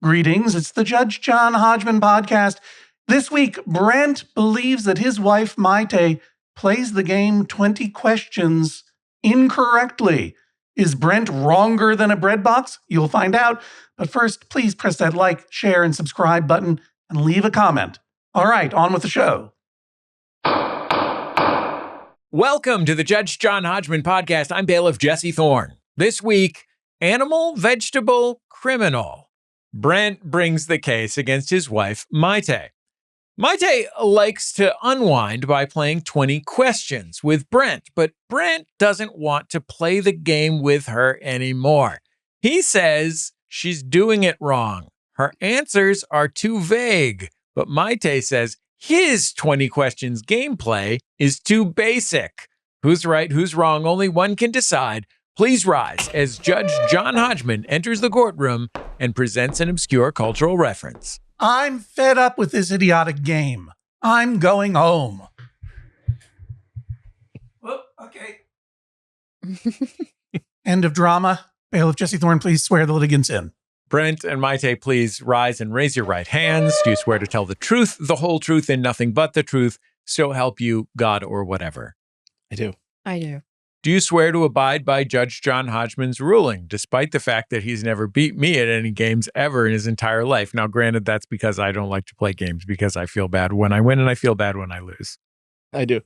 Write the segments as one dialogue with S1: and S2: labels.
S1: Greetings, it's the Judge John Hodgman podcast. This week, Brent believes that his wife, Maite, plays the game 20 questions incorrectly. Is Brent wronger than a bread box? You'll find out. But first, please press that like, share, and subscribe button and leave a comment. All right, on with the show.
S2: Welcome to the Judge John Hodgman podcast. I'm bailiff Jesse Thorne. This week, animal, vegetable, criminal. Brent brings the case against his wife, Maite. Maite likes to unwind by playing 20 questions with Brent, but Brent doesn't want to play the game with her anymore. He says she's doing it wrong. Her answers are too vague, but Maite says his 20 questions gameplay is too basic. Who's right, who's wrong, only one can decide. Please rise as Judge John Hodgman enters the courtroom and presents an obscure cultural reference.
S1: I'm fed up with this idiotic game. I'm going home. Well, okay. End of drama. Bailiff Jesse Thorne, please swear the litigants in.
S2: Brent and Maite, please rise and raise your right hands. Do you swear to tell the truth, the whole truth, and nothing but the truth, so help you God or whatever?
S3: I do.
S4: I do.
S2: Do you swear to abide by Judge John Hodgman's ruling, despite the fact that he's never beat me at any games ever in his entire life? Now, granted, that's because I don't like to play games because I feel bad when I win and I feel bad when I lose.
S3: I do.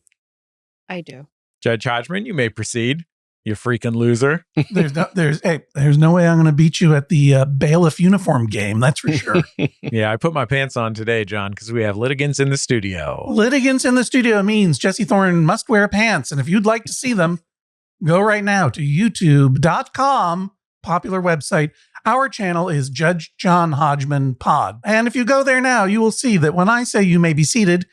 S4: I do.
S2: Judge Hodgman, you may proceed. You freaking loser.
S1: There's no way I'm going to beat you at the bailiff uniform game. That's for sure.
S2: Yeah, I put my pants on today, John, because we have litigants in the studio.
S1: Litigants in the studio means Jesse Thorne must wear pants. And if you'd like to see them, go right now to youtube.com, popular website. Our channel is Judge John Hodgman Pod. And if you go there now, you will see that when I say you may be seated,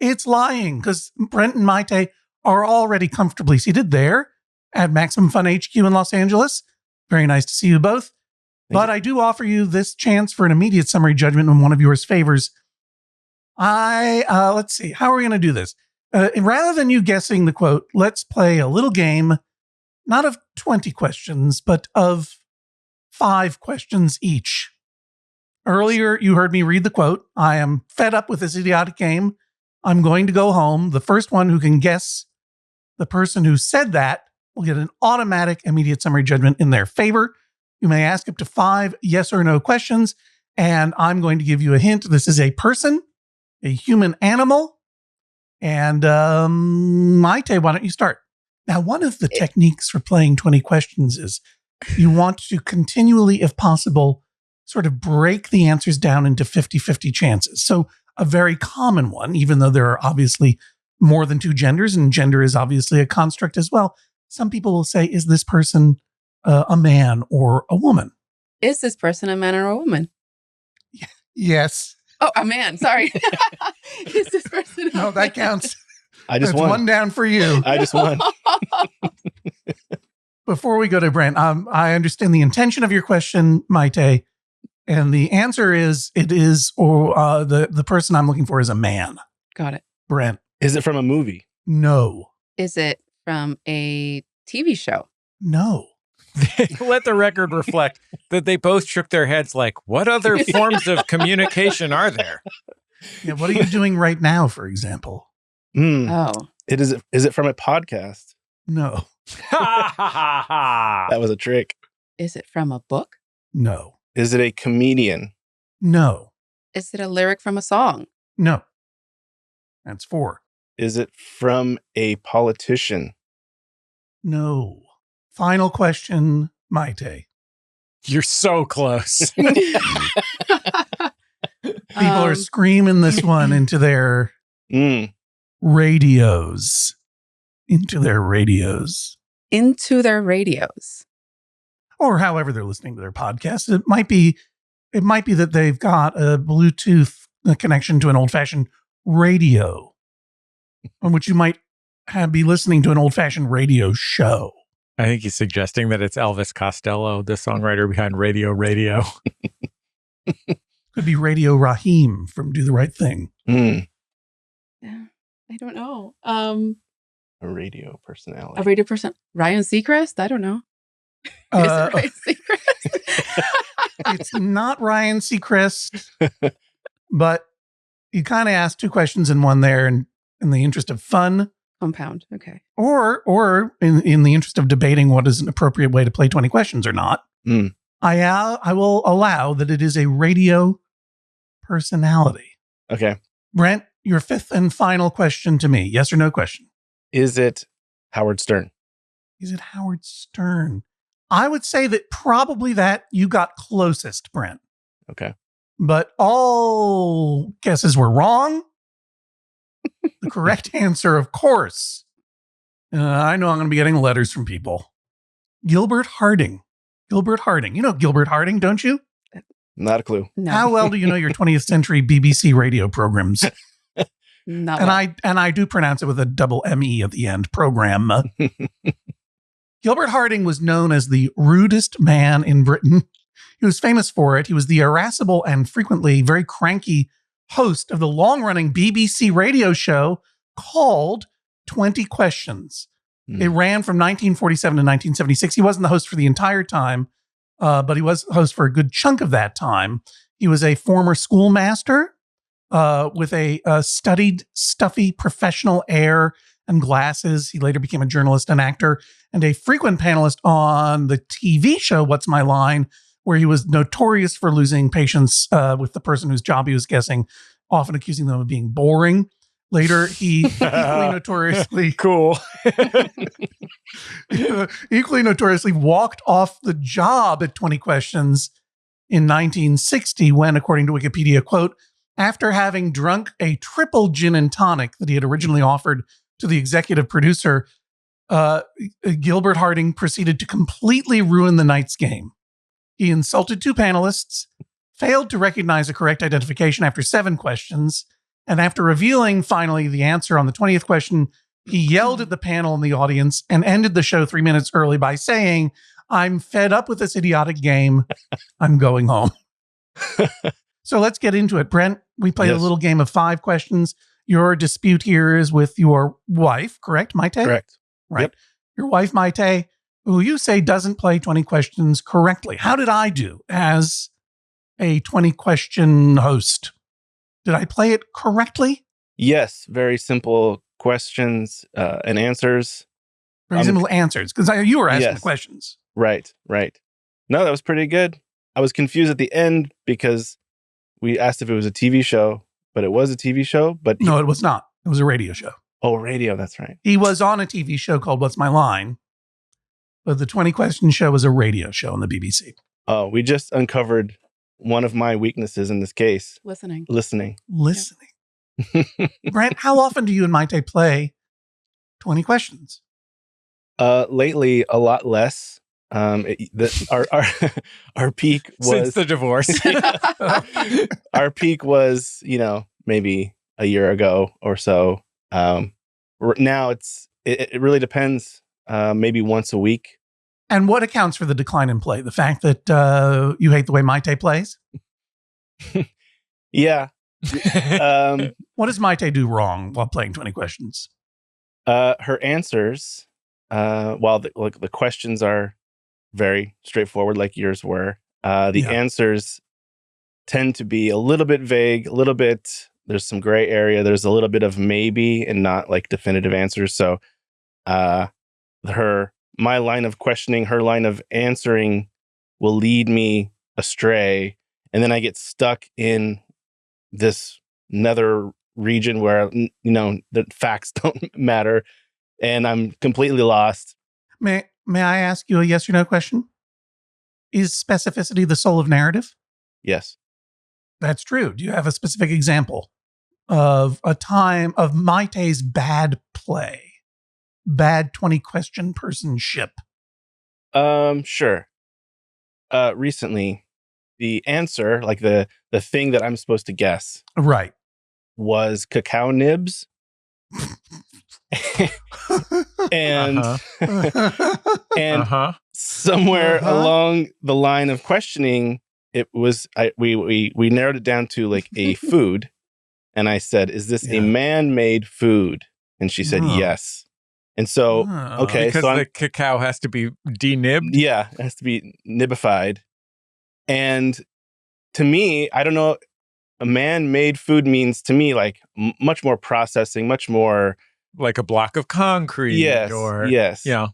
S1: it's lying because Brent and Maite are already comfortably seated there at Maximum Fun HQ in Los Angeles. Very nice to see you both. But I do offer you this chance for an immediate summary judgment in one of yours favors. Let's see. How are we going to do this? Rather than you guessing the quote, let's play a little game, not of 20 questions, but of 5 questions each. Earlier, you heard me read the quote. I am fed up with this idiotic game. I'm going to go home. The first one who can guess the person who said that will get an automatic immediate summary judgment in their favor. You may ask up to 5 yes or no questions, and I'm going to give you a hint. This is a person, a human animal. And Maite, why don't you start? Now, one of the techniques for playing 20 questions is you want to continually, if possible, sort of break the answers down into 50-50 chances. So a very common one, even though there are obviously more than 2 genders, and gender is obviously a construct as well. Some people will say, is this person a man or a woman?
S4: Is this person a man or a woman?
S1: Yes.
S4: Oh, a man. Sorry. Is this person a
S1: No,
S4: man?
S1: that counts.
S3: I just
S1: That's
S3: won.
S1: one down for you.
S3: I just won.
S1: Before we go to Brent, I understand the intention of your question, Maite, and the answer is it is, or the person I'm looking for is a man.
S4: Got it.
S1: Brent,
S3: Is it from a movie?
S1: no,
S4: Is it from a TV show?
S1: no.
S2: Let the record reflect that they both shook their heads like, what other forms of communication are there?
S1: Yeah, what are you doing right now, for example?
S4: Oh.
S3: Is it from a podcast?
S1: No,
S2: Ha ha ha ha.
S3: That was a trick.
S4: Is it from a book?
S1: no,
S3: Is it a comedian?
S1: no,
S4: Is it a lyric from a song?
S1: no. That's 4.
S3: Is it from a politician?
S1: No. Final question, Maite.
S2: You're so close.
S1: People are screaming this one into their radios. Into their radios.
S4: Into their radios.
S1: Or however they're listening to their podcast. It might be that they've got a Bluetooth connection to an old-fashioned radio, on which you might be listening to an old-fashioned radio show.
S2: I think he's suggesting that it's Elvis Costello, the songwriter behind Radio.
S1: Could be Radio Raheem from Do the Right Thing.
S4: Yeah, I don't know.
S3: A radio personality.
S4: A radio person. Ryan Seacrest? I don't know. Is it Ryan Seacrest?
S1: It's not Ryan Seacrest, but you kind of asked 2 questions in one there, and in the interest of fun,
S4: Compound. Okay.
S1: or in the interest of debating what is an appropriate way to play 20 questions or not, I will allow that it is a radio personality.
S3: Okay.
S1: Brent, your 5th and final question to me. Yes or no question?
S3: Is it Howard Stern?
S1: Is it Howard Stern? I would say that probably that you got closest, Brent.
S3: Okay.
S1: But all guesses were wrong. The correct answer, of course. I know I'm going to be getting letters from people. Gilbert Harding. Gilbert Harding. You know Gilbert Harding, don't you?
S3: Not a clue.
S4: No.
S1: How well do you know your 20th century BBC radio programs?
S4: Not
S1: And I do pronounce it with a double M-E at the end, program. Gilbert Harding was known as the rudest man in Britain. He was famous for it. He was the irascible and frequently very cranky host of the long-running BBC radio show called 20 Questions. It ran from 1947 to 1976. He wasn't the host for the entire time, but he was host for a good chunk of that time. He was a former schoolmaster with a studied, stuffy, professional air and glasses. He later became a journalist and actor and a frequent panelist on the TV show What's My Line, where he was notorious for losing patience with the person whose job he was guessing, often accusing them of being boring. Later, he equally notoriously equally notoriously walked off the job at 20 Questions in 1960 when, according to Wikipedia, quote, after having drunk a triple gin and tonic that he had originally offered to the executive producer, Gilbert Harding proceeded to completely ruin the night's game. He insulted 2 panelists, failed to recognize a correct identification after 7 questions, and after revealing finally the answer on the 20th question, he yelled at the panel in the audience and ended the show 3 minutes early by saying, "I'm fed up with this idiotic game. I'm going home." So let's get into it. Brent, we played a little game of 5 questions. Your dispute here is with your wife, correct, Maite?
S3: Correct.
S1: Right.
S3: Yep.
S1: Your wife, Maite, who you say doesn't play 20 questions correctly. How did I do as a 20 question host? Did I play it correctly?
S3: Yes. Very simple questions and answers.
S1: Very simple answers, because you were asking the
S3: Yes.
S1: questions.
S3: Right. No, that was pretty good. I was confused at the end because we asked if it was a TV show, but it was a TV show. But
S1: No, it was not. It was a radio show.
S3: Oh, radio. That's right.
S1: He was on a TV show called What's My Line, but the 20 question show was a radio show on the BBC.
S3: Oh, we just uncovered one of my weaknesses in this case.
S4: listening.
S3: Listening.
S1: Brent, how often do you and Maite play 20 questions?
S3: Lately, a lot less. Our peak was
S2: Since the divorce.
S3: our peak was, maybe a year ago or so. Now it really depends. Maybe once a week.
S1: And what accounts for the decline in play? The fact that you hate the way Maite plays?
S3: Yeah.
S1: What does Maite do wrong while playing 20 questions?
S3: Her answers, while the questions are very straightforward, like yours were, the answers tend to be a little bit vague, a little bit. There's some gray area. There's a little bit of maybe and not like definitive answers. So, my line of questioning, her line of answering will lead me astray. And then I get stuck in this nether region where, the facts don't matter. And I'm completely lost.
S1: May I ask you a yes or no question? Is specificity the soul of narrative?
S3: Yes.
S1: That's true. Do you have a specific example of a time of Maite's bad play? Bad 20 question personship?
S3: Sure. Recently, the answer, like the thing that I'm supposed to guess,
S1: Right.
S3: was cacao nibs. And and somewhere along the line of questioning, it was we narrowed it down to like a food, and I said, "Is this a man-made food?" And she said, "Yes." And so, okay,
S2: because
S3: so
S2: the cacao has to be denibbed.
S3: Yeah, it has to be nibbified. And to me, I don't know, a man-made food means to me like much more processing, much more
S2: like a block of concrete.
S3: Yes,
S2: That's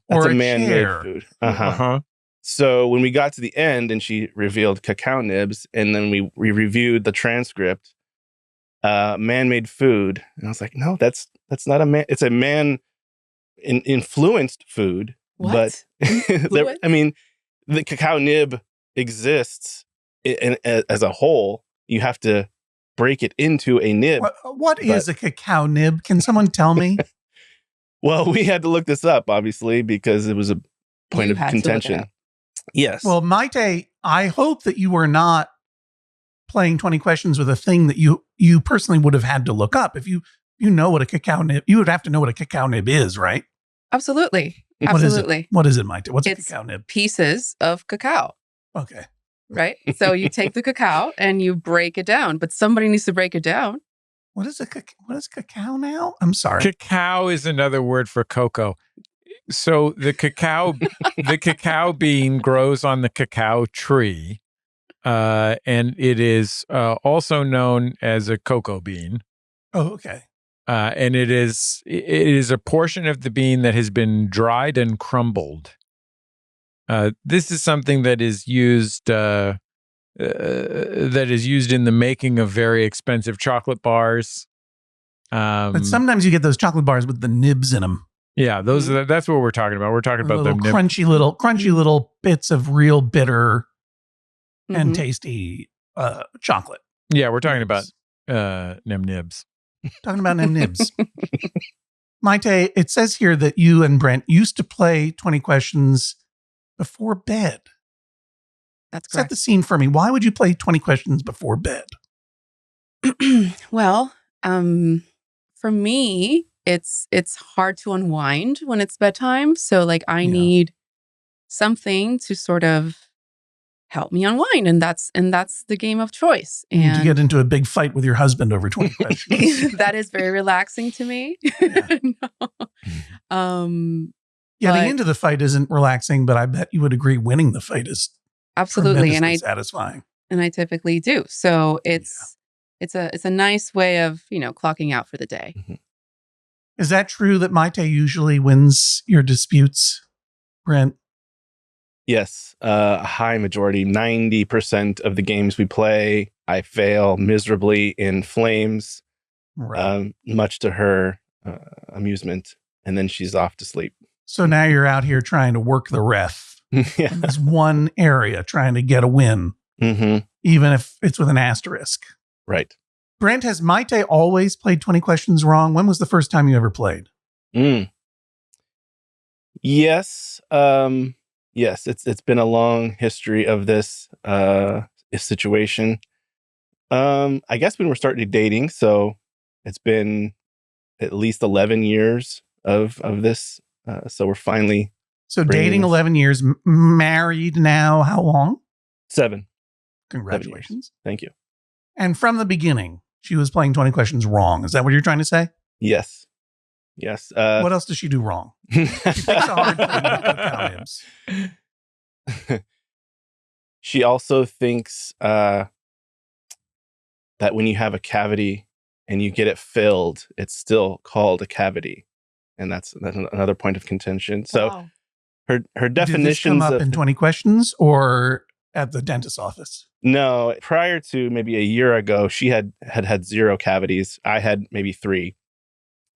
S3: or
S1: a
S3: man-made
S1: chair.
S3: food. So when we got to the end and she revealed cacao nibs, and then we reviewed the transcript, man-made food, and I was like, no, that's not a man. It's a man influenced food.
S4: What?
S3: But I mean, the cacao nib exists as a whole. You have to break it into a nib.
S1: What is a cacao nib? Can someone tell me?
S3: Well, we had to look this up, obviously, because it was a point of contention. Yes.
S1: Well, Maite, I hope that you were not playing 20 questions with a thing that you personally would have had to look up. If you know what a cacao nib, you would have to know what a cacao nib is, right?
S4: Absolutely.
S1: What is it, Maite? What's a cacao nib?
S4: Pieces of cacao.
S1: Okay.
S4: Right? So you take the cacao and you break it down, but somebody needs to break it down.
S1: What is cacao now? I'm sorry.
S2: Cacao is another word for cocoa. So the cacao bean grows on the cacao tree, and it is also known as a cocoa bean.
S1: Oh, okay.
S2: And it is a portion of the bean that has been dried and crumbled. This is something that is used in the making of very expensive chocolate bars.
S1: But sometimes you get those chocolate bars with the nibs in them.
S2: Yeah, that's what we're talking about. We're talking about them
S1: crunchy little bits of real bitter and tasty chocolate.
S2: Yeah, we're talking about nibs.
S1: Talking about nibs. Maite, it says here that you and Brent used to play 20 questions before bed.
S4: That's
S1: Set
S4: correct.
S1: the scene for me. Why would you play 20 questions before bed?
S4: Well, for me, it's hard to unwind when it's bedtime. So like I need something to sort of help me unwind, and that's the game of choice. And
S1: you get into a big fight with your husband over 20 questions.
S4: that is very relaxing to me.
S1: Getting into the fight isn't relaxing, but I bet you would agree winning the fight is
S4: absolutely
S1: satisfying.
S4: And I typically do. So it's a nice way of, clocking out for the day.
S3: Mm-hmm.
S1: Is that true that Maite usually wins your disputes, Brent?
S3: Yes, a high majority, 90% of the games we play, I fail miserably in flames, much to her amusement, and then she's off to sleep.
S1: So now you're out here trying to work the ref in this one area, trying to get a win, even if it's with an asterisk.
S3: Right.
S1: Brent, has Maite always played 20 questions wrong? When was the first time you ever played?
S3: Yes. Yes, it's been a long history of this situation. I guess when we're starting dating, so it's been at least 11 years of this. So we're finally...
S1: So dating 11 years, married now, how long?
S3: 7.
S1: Congratulations.
S3: 7 Thank you.
S1: And from the beginning, she was playing 20 questions wrong. Is that what you're trying to say?
S3: Yes. Yes.
S1: What else does she do wrong? She takes a hard thing with nibs.
S3: She also thinks that when you have a cavity and you get it filled, it's still called a cavity. And that's another point of contention. So her definitions... Did this come up
S1: in 20 questions or at the dentist's office?
S3: No, prior to maybe a year ago, she had 0 cavities. I had maybe 3.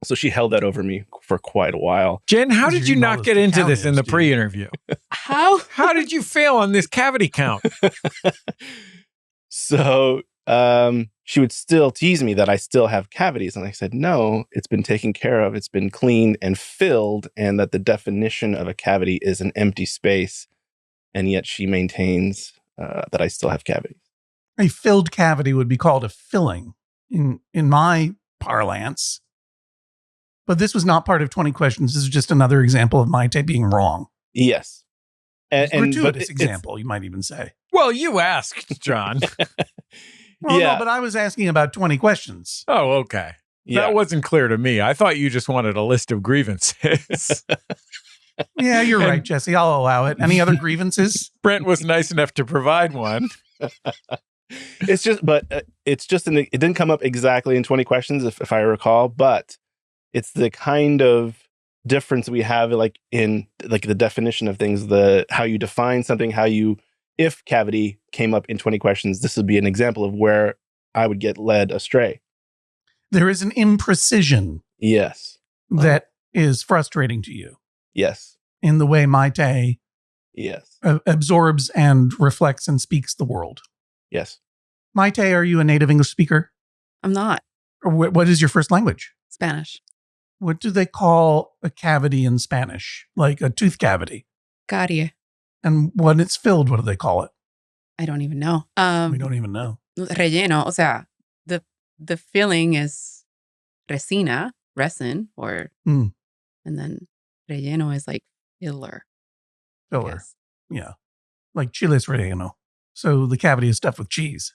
S3: So she held that over me for quite a while.
S2: Jen, how did you not get into this in the pre-interview? How did you fail on this cavity count?
S3: So she would still tease me that I still have cavities. And I said, no, it's been taken care of. It's been cleaned and filled. And that the definition of a cavity is an empty space. And yet she maintains that I still have cavities.
S1: A filled cavity would be called a filling in my parlance. But this was not part of 20 questions. This is just another example of Maite being wrong.
S3: Yes.
S1: Gratuitous example, you might even say.
S2: Well, you asked, John.
S1: No, but I was asking about 20 questions.
S2: Oh, okay. Yeah. That wasn't clear to me. I thought you just wanted a list of grievances.
S1: Yeah, you're right, Jesse. I'll allow it. Any other grievances?
S2: Brent was nice enough to provide one.
S3: It's just, but it's just, it didn't come up exactly in 20 questions, if I recall, but it's the kind of difference we have, like in like the definition of things, how you define something, if cavity came up in 20 questions, this would be an example of where I would get led astray.
S1: There is an imprecision.
S3: Yes.
S1: That is frustrating to you.
S3: Yes.
S1: In the way Maite
S3: yes.
S1: Absorbs and reflects and speaks the world.
S3: Yes.
S1: Maite, are you a native English speaker?
S4: I'm not.
S1: Or what is your first language?
S4: Spanish.
S1: What do they call a cavity in Spanish? Like a tooth cavity?
S4: Carie.
S1: And when it's filled, what do they call it?
S4: I don't even know.
S1: We don't even know.
S4: Relleno. O sea, the filling is resina, resin, and then relleno is like filler.
S1: Filler. Yeah. Like chiles relleno. So the cavity is stuffed with cheese.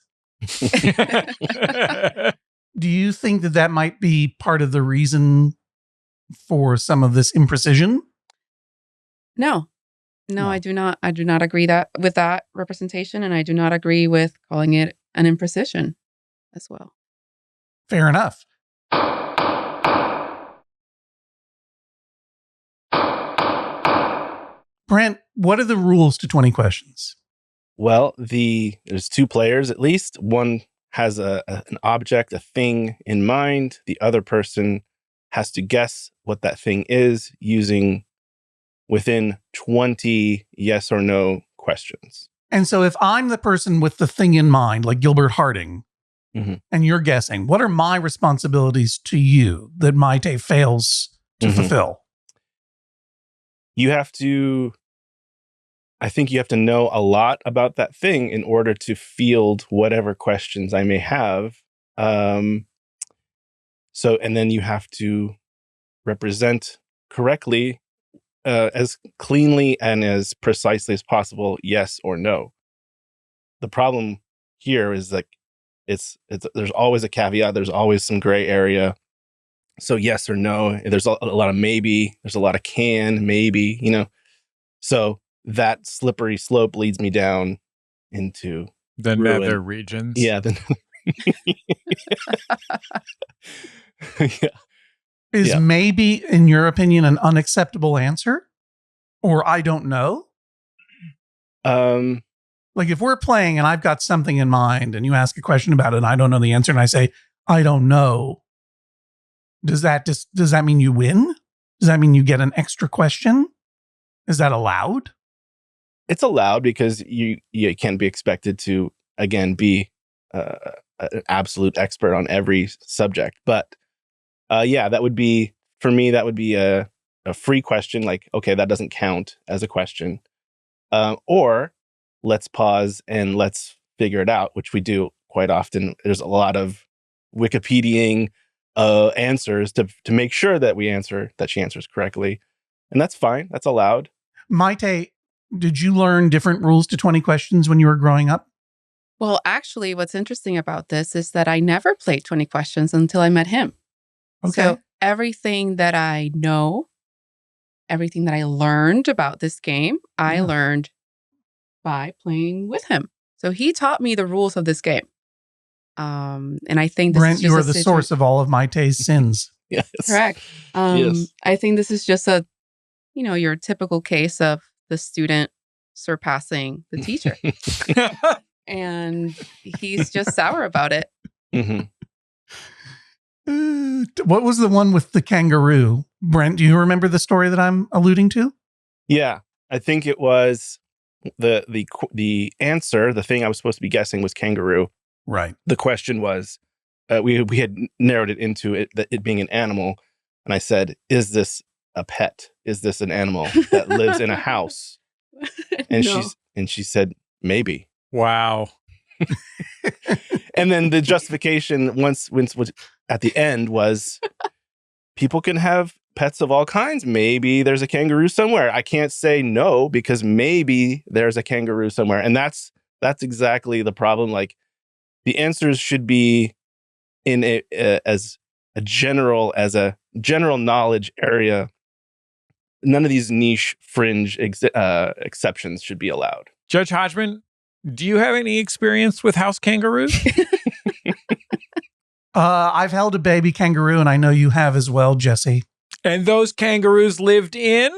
S1: Do you think that might be part of the reason for some of this imprecision?
S4: No, I do not. I do not agree with that representation, and I do not agree with calling it an imprecision as well.
S1: Fair enough. Brent, what are the rules to 20 questions?
S3: Well, there's two players at least. One has an object, a thing in mind. The other person has to guess what that thing is using within 20 yes or no questions.
S1: And so if I'm the person with the thing in mind, like Gilbert Harding, and you're guessing, what are my responsibilities to you that Maite fails to fulfill?
S3: I think you have to know a lot about that thing in order to field whatever questions I may have. And then you have to represent correctly, as cleanly and as precisely as possible, yes or no. The problem here is like, there's always a caveat. There's always some gray area. So yes or no, there's a lot of maybe, there's a lot of can, maybe, so that slippery slope leads me down into
S2: the
S3: ruin.
S2: nether regions.
S3: Yeah. Yeah.
S1: Is maybe, in your opinion, an unacceptable answer? Or I don't know? Like if we're playing and I've got something in mind and you ask a question about it and I don't know the answer and I say, I don't know. Does that mean you win? Does that mean you get an extra question? Is that allowed?
S3: It's allowed because you can't be expected to, again, be an absolute expert on every subject. But that would be, for me, that would be a free question. Like, okay, that doesn't count as a question. Or let's pause and let's figure it out, which we do quite often. There's a lot of Wikipediaing answers to make sure that she answers correctly. And that's fine. That's allowed.
S1: Maite, did you learn different rules to 20 questions when you were growing up?
S4: Well, actually, what's interesting about this is that I never played 20 questions until I met him.
S1: Okay.
S4: So everything that I know, everything that I learned about this game, I learned by playing with him. So he taught me the rules of this game. And I think this
S1: Brent,
S4: is just
S1: you are the source of all of Maite's sins.
S3: Yes.
S4: Correct.
S3: Yes.
S4: I think this is just your typical case of the student surpassing the teacher. And he's just sour about it.
S3: Mm-hmm.
S1: What was the one with the kangaroo? Brent, do you remember the story that I'm alluding to?
S3: Yeah, I think it was the answer, the thing I was supposed to be guessing was kangaroo.
S1: Right.
S3: The question was, we had narrowed it into it being an animal. And I said, is this a pet? Is this an animal that lives in a house? And she said, maybe.
S2: Wow.
S3: And then the justification once at the end was, people can have pets of all kinds. Maybe there's a kangaroo somewhere. I can't say no because maybe there's a kangaroo somewhere. And that's exactly the problem. Like, the answers should be in as a general knowledge area. None of these niche fringe exceptions should be allowed.
S2: Judge Hodgman, Do you have any experience with house kangaroos?
S1: I've held a baby kangaroo, and I know you have as well, Jesse.
S2: And those kangaroos lived in?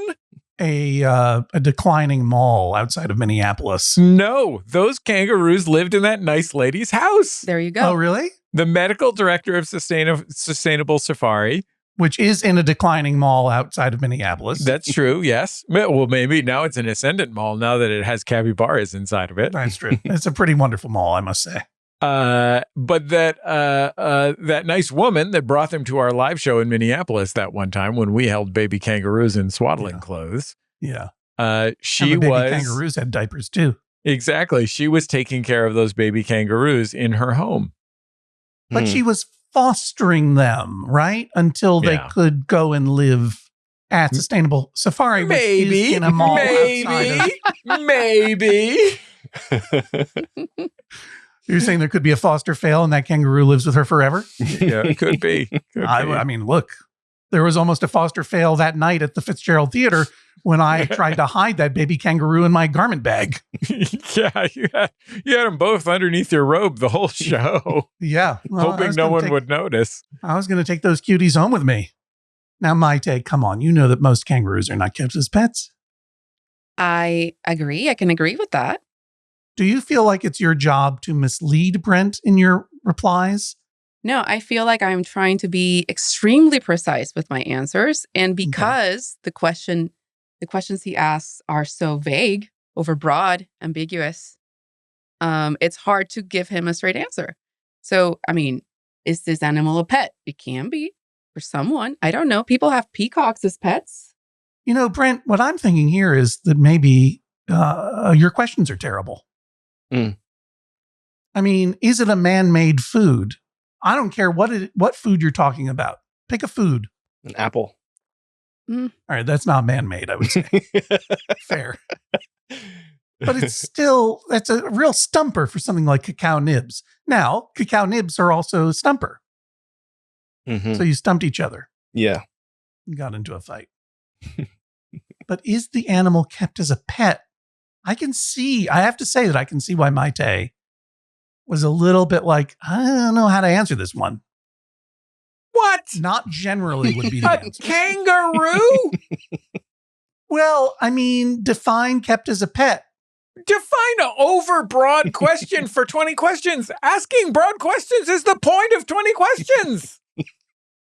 S1: A declining mall outside of Minneapolis.
S2: No, those kangaroos lived in that nice lady's house.
S4: There you go.
S1: Oh, really?
S2: The medical director of Sustainable Safari.
S1: Which is in a declining mall outside of Minneapolis.
S2: That's true, yes. Well, maybe now it's an ascendant mall now that it has capybaras inside of it.
S1: That's true. It's a pretty wonderful mall, I must say.
S2: But that nice woman that brought them to our live show in Minneapolis that one time when we held baby kangaroos in swaddling clothes.
S1: Yeah.
S2: She
S1: baby
S2: was
S1: kangaroos had diapers too.
S2: Exactly. She was taking care of those baby kangaroos in her home.
S1: But she was fostering them, right? Until they could go and live at Sustainable Safari, which is in a mall outside of...
S2: Maybe.
S1: You're saying there could be a foster fail and that kangaroo lives with her forever?
S2: Yeah, it could be.
S1: I mean, look, there was almost a foster fail that night at the Fitzgerald Theater when I tried to hide that baby kangaroo in my garment bag.
S2: Yeah, you had them both underneath your robe the whole show.
S1: Yeah. Well,
S2: hoping no one would notice.
S1: I was going to take those cuties home with me. Now, Maite, come on. You know that most kangaroos are not kept as pets.
S4: I agree. I can agree with that.
S1: Do you feel like it's your job to mislead Brent in your replies?
S4: No, I feel like I'm trying to be extremely precise with my answers. And because the questions he asks are so vague, overbroad, ambiguous, it's hard to give him a straight answer. So, I mean, is this animal a pet? It can be for someone. I don't know. People have peacocks as pets.
S1: You know, Brent, what I'm thinking here is that maybe your questions are terrible. I mean, is it a man-made food? I don't care what food you're talking about. Pick a food.
S3: An apple.
S1: All right, that's not man-made, I would say. Fair. But that's a real stumper for something like cacao nibs. Now, cacao nibs are also a stumper. So you stumped each other.
S3: Yeah.
S1: You got into a fight. But is the animal kept as a pet? I have to say that I can see why Maite was a little bit like, I don't know how to answer this one.
S2: What?
S1: Not generally would be the answer.
S2: Kangaroo?
S1: Well, I mean, define kept as a pet.
S2: Define an overbroad question for 20 questions. Asking broad questions is the point of 20 questions.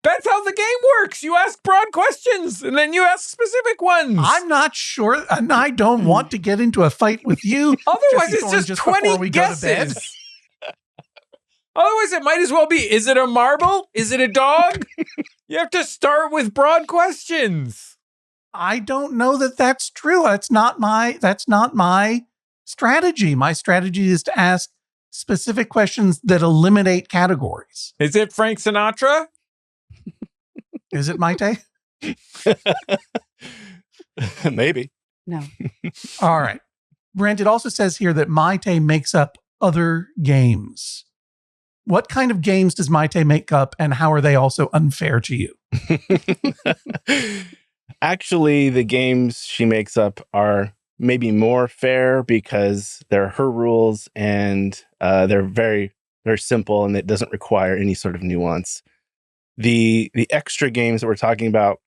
S2: That's how the game works. You ask broad questions and then you ask specific ones.
S1: I'm not sure. And I don't want to get into a fight with you.
S2: Otherwise, it's just 20 guesses. Otherwise, it might as well be, is it a marble? Is it a dog? You have to start with broad questions.
S1: I don't know that that's true. That's not my strategy. My strategy is to ask specific questions that eliminate categories.
S2: Is it Frank Sinatra?
S1: Is it Maite?
S3: Maybe.
S4: No.
S1: All right. Brent, it also says here that Maite makes up other games. What kind of games does Maite make up, and how are they also unfair to you?
S3: Actually, the games she makes up are maybe more fair because they're her rules and they're very, very simple and it doesn't require any sort of nuance. The extra games that we're talking about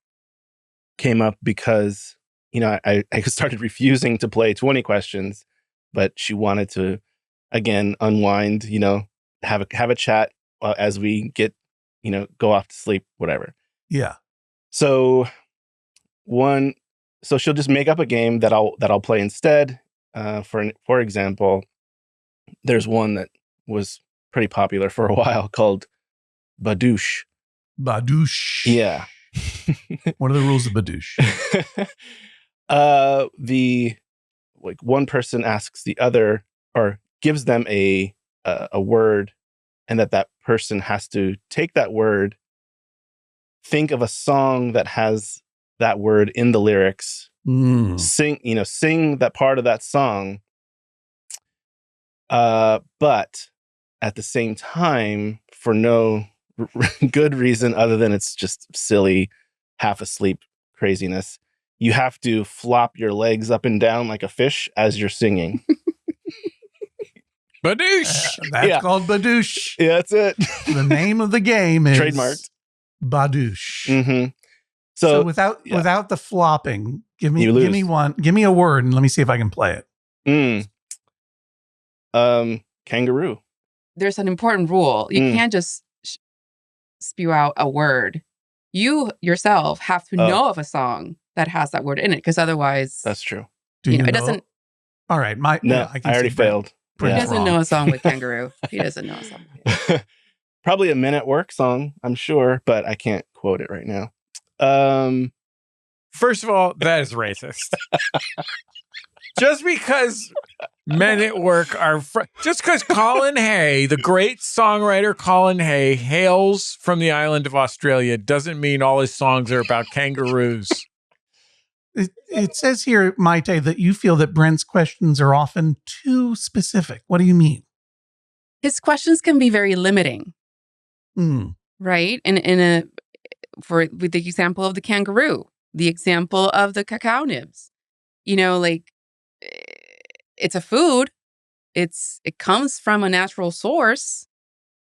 S3: came up because, I started refusing to play 20 questions, but she wanted to, again, unwind, have a chat as we get, go off to sleep, whatever.
S1: Yeah.
S3: So she'll just make up a game that I'll play instead. For example, there's one that was pretty popular for a while called Badoosh.
S1: Badoosh.
S3: Yeah.
S1: What are the rules of Badoosh?
S3: One person asks the other or gives them a word, and that person has to take that word, think of a song that has that word in the lyrics, sing that part of that song, but at the same time, for no good reason other than it's just silly, half asleep craziness, you have to flop your legs up and down like a fish as you're singing.
S2: Badoosh.
S1: That's
S3: Yeah.
S1: called Badoosh.
S3: Yeah, that's it.
S1: The name of the game is
S3: Trademarked.
S1: Badoosh.
S3: Mm-hmm.
S1: So
S3: So,
S1: without the flopping, give me
S3: You lose.
S1: give me a word and let me see if I can play it.
S3: Kangaroo.
S4: There's an important rule. You can't just spew out a word. You yourself have to know of a song that has that word in it, because otherwise,
S3: That's true.
S1: Do you
S4: it
S1: know?
S4: doesn't.
S1: All right,
S3: No,
S1: I can
S3: already
S1: see Brent-
S3: failed.
S4: He
S1: Brent's
S3: Yeah.
S4: doesn't
S1: wrong.
S4: know a song with kangaroo. He doesn't know a song.
S3: Probably a Men at Work song, I'm sure, but I can't quote it right now.
S2: First of all, that is racist. Just because Men at Work are just because Colin Hay, the great songwriter Colin Hay, hails from the island of Australia, doesn't mean all his songs are about kangaroos.
S1: It says here, Maite, that you feel that Brent's questions are often too specific. What do you mean?
S4: His questions can be very limiting, right? And with the example of the kangaroo, the example of the cacao nibs, like it's a food. It comes from a natural source,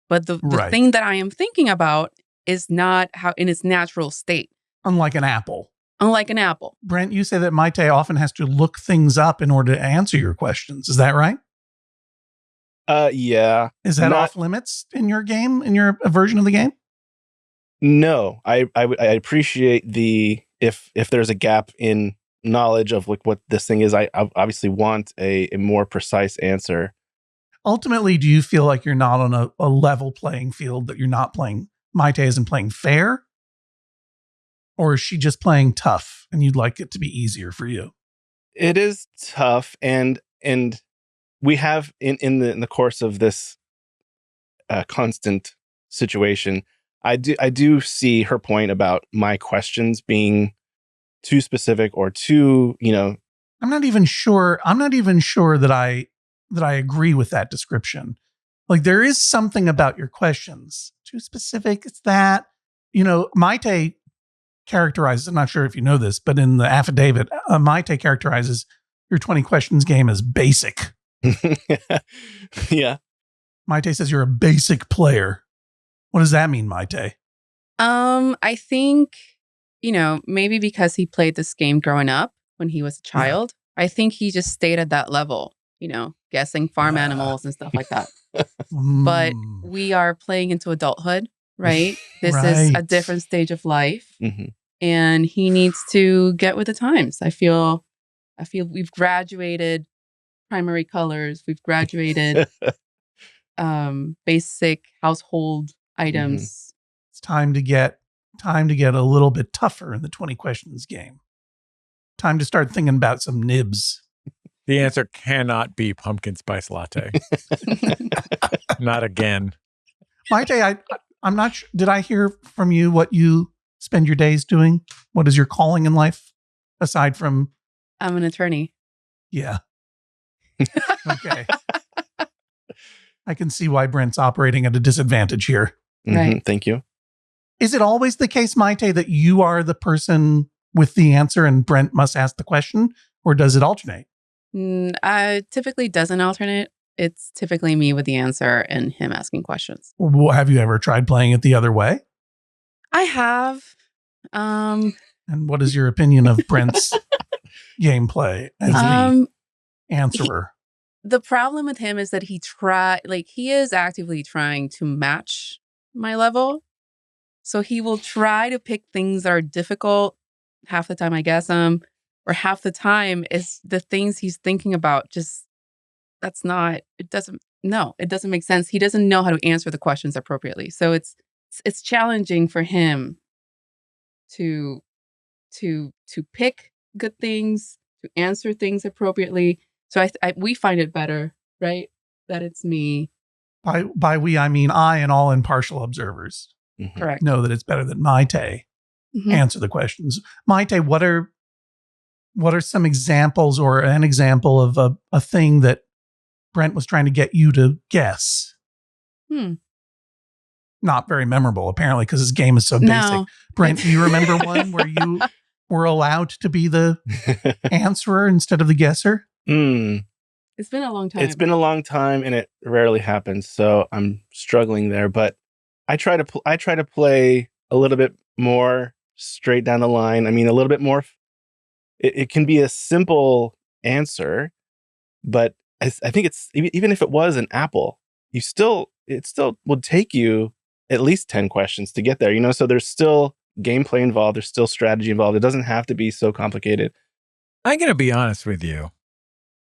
S4: but the
S1: Right.
S4: thing that I am thinking about is not how in its natural state.
S1: Unlike an apple.
S4: Unlike an apple.
S1: Brent, you say that Maite often has to look things up in order to answer your questions. Is that right?
S3: Yeah.
S1: Is that off limits in your game, in your version of the game?
S3: No, I appreciate the if there's a gap in knowledge of like what this thing is. I obviously want a more precise answer.
S1: Ultimately, do you feel like you're not on a level playing field, that you're not playing, Maite isn't playing fair? Or is she just playing tough and you'd like it to be easier for you?
S3: It is tough, and we have in the course of this constant situation, I do see her point about my questions being too specific or too,
S1: I'm not even sure that I agree with that description. Like, there is something about your questions too specific. It's that, Maite characterizes, I'm not sure if you know this, but in the affidavit, Maite characterizes your 20 questions game as basic.
S3: Yeah.
S1: Maite says you're a basic player. What does that mean, Maite?
S4: I think, maybe because he played this game growing up when he was a child, I think he just stayed at that level, guessing farm animals and stuff like that. But we are playing into adulthood, right? This is a different stage of life.
S3: Mm-hmm.
S4: And he needs to get with the times. I feel we've graduated primary colors. We've graduated basic household items.
S1: Mm-hmm. It's time to get a little bit tougher in the 20 questions game. Time to start thinking about some nibs.
S2: The answer cannot be pumpkin spice latte. Not again.
S1: Maite, I'm not sure. Did I hear from you what you spend your days doing? What is your calling in life aside from?
S4: I'm an attorney.
S1: Yeah. Okay. I can see why Brent's operating at a disadvantage here.
S3: Mm-hmm.
S4: Right.
S3: Thank you.
S1: Is it always the case, Maite, that you are the person with the answer and Brent must ask the question, or does it alternate?
S4: Typically doesn't alternate. It's typically me with the answer and him asking questions.
S1: Have you ever tried playing it the other way?
S4: I have.
S1: And what is your opinion of Brent's gameplay as the answerer?
S4: The problem with him is that he is actively trying to match my level. So he will try to pick things that are difficult. Half the time I guess him, or half the time is the things he's thinking about. It doesn't make sense. He doesn't know how to answer the questions appropriately. So it's challenging for him to pick good things, to answer things appropriately. So we find it better, right? That it's me.
S1: By we, I mean I and all impartial observers.
S3: Mm-hmm.
S4: Correct.
S1: Know that it's better that Maite answer the questions. Maite, what are some examples or an example of a thing that Brent was trying to get you to guess? Not very memorable, apparently, because his game is so basic.
S4: No.
S1: Brent, do you remember one where you were allowed to be the answerer instead of the guesser?
S4: It's It's been a long time.
S3: It's been a long time, and it rarely happens. So I'm struggling there. But I try to play a little bit more straight down the line. I mean, a little bit more. It can be a simple answer, but I think it's even if it was an apple, it still would take you at least 10 questions to get there. You know, so there's still gameplay involved. There's still strategy involved. It doesn't have to be so complicated.
S2: I'm going to be honest with you.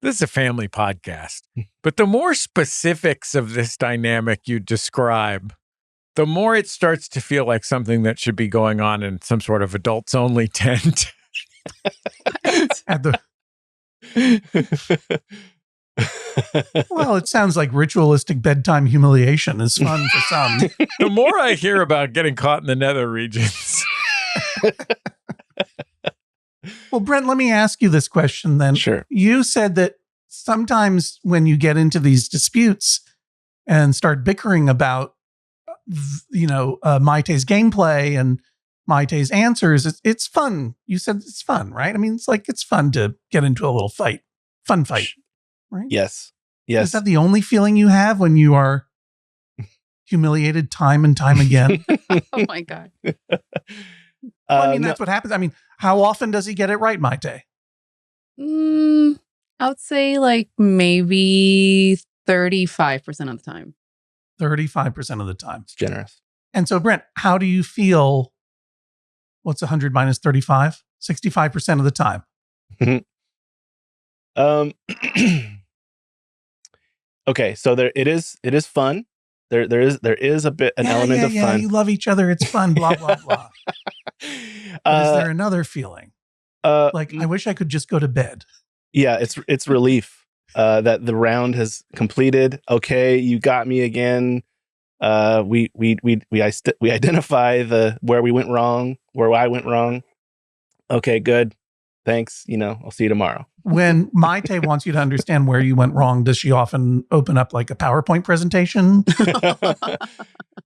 S2: This is a family podcast, but the more specifics of this dynamic you describe, the more it starts to feel like something that should be going on in some sort of adults only tent.
S1: Well, it sounds like ritualistic bedtime humiliation is fun for some.
S2: The more I hear about getting caught in the nether regions.
S1: Well, Brent, let me ask you this question then.
S3: Sure.
S1: You said that sometimes when you get into these disputes and start bickering about, Maite's gameplay and Maite's answers, it's fun. You said it's fun, right? I mean, it's fun to get into a little fight. Fun fight, right?
S3: Yes.
S1: Is that the only feeling you have when you are humiliated time and time again?
S4: Oh my God.
S1: Well, I mean, that's what happens. I mean, how often does he get it right, Maite?
S4: I would say like maybe 35% of the time.
S1: 35% of the time.
S3: It's generous.
S1: And so, Brent, how do you feel? What's 100 minus 35? 65% of the time.
S3: Okay, so it is fun. There is a bit an element of fun.
S1: You love each other. It's fun. Blah blah blah. But is there another feeling? I wish I could just go to bed.
S3: Yeah, it's relief that the round has completed. Okay, you got me again. We identify where we went wrong, where I went wrong. Okay, good. Thanks. I'll see you tomorrow.
S1: When Maite wants you to understand where you went wrong, does she often open up like a PowerPoint presentation?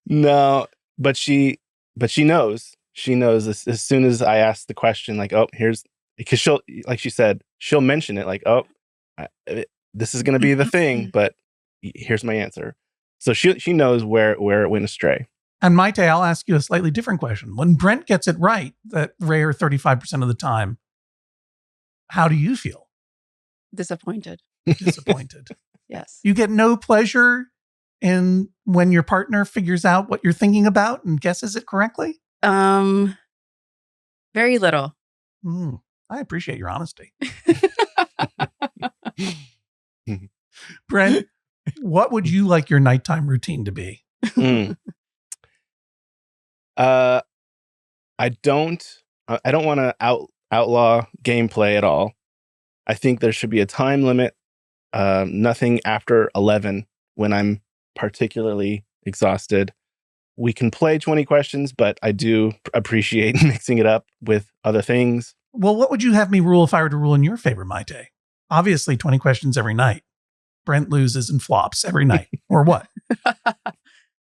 S3: No, but she knows. She knows as soon as I ask the question, like, oh, because she'll, like she said, she'll mention it like, oh, this is going to be the thing, but here's my answer. So she knows where it went astray.
S1: And Maite, I'll ask you a slightly different question. When Brent gets it right, that rare 35% of the time, how do you feel?
S4: Disappointed.
S1: Disappointed.
S4: Yes.
S1: You get no pleasure in when your partner figures out what you're thinking about and guesses it correctly?
S4: Very little.
S1: I appreciate your honesty. Brent, what would you like your nighttime routine to be?
S3: I don't want to outlaw gameplay at all. I think there should be a time limit. Nothing after 11 when I'm particularly exhausted. We can play 20 questions, but I do appreciate mixing it up with other things.
S1: Well, what would you have me rule if I were to rule in your favor, Maite? Obviously, 20 questions every night. Brent loses and flops every night. Or what?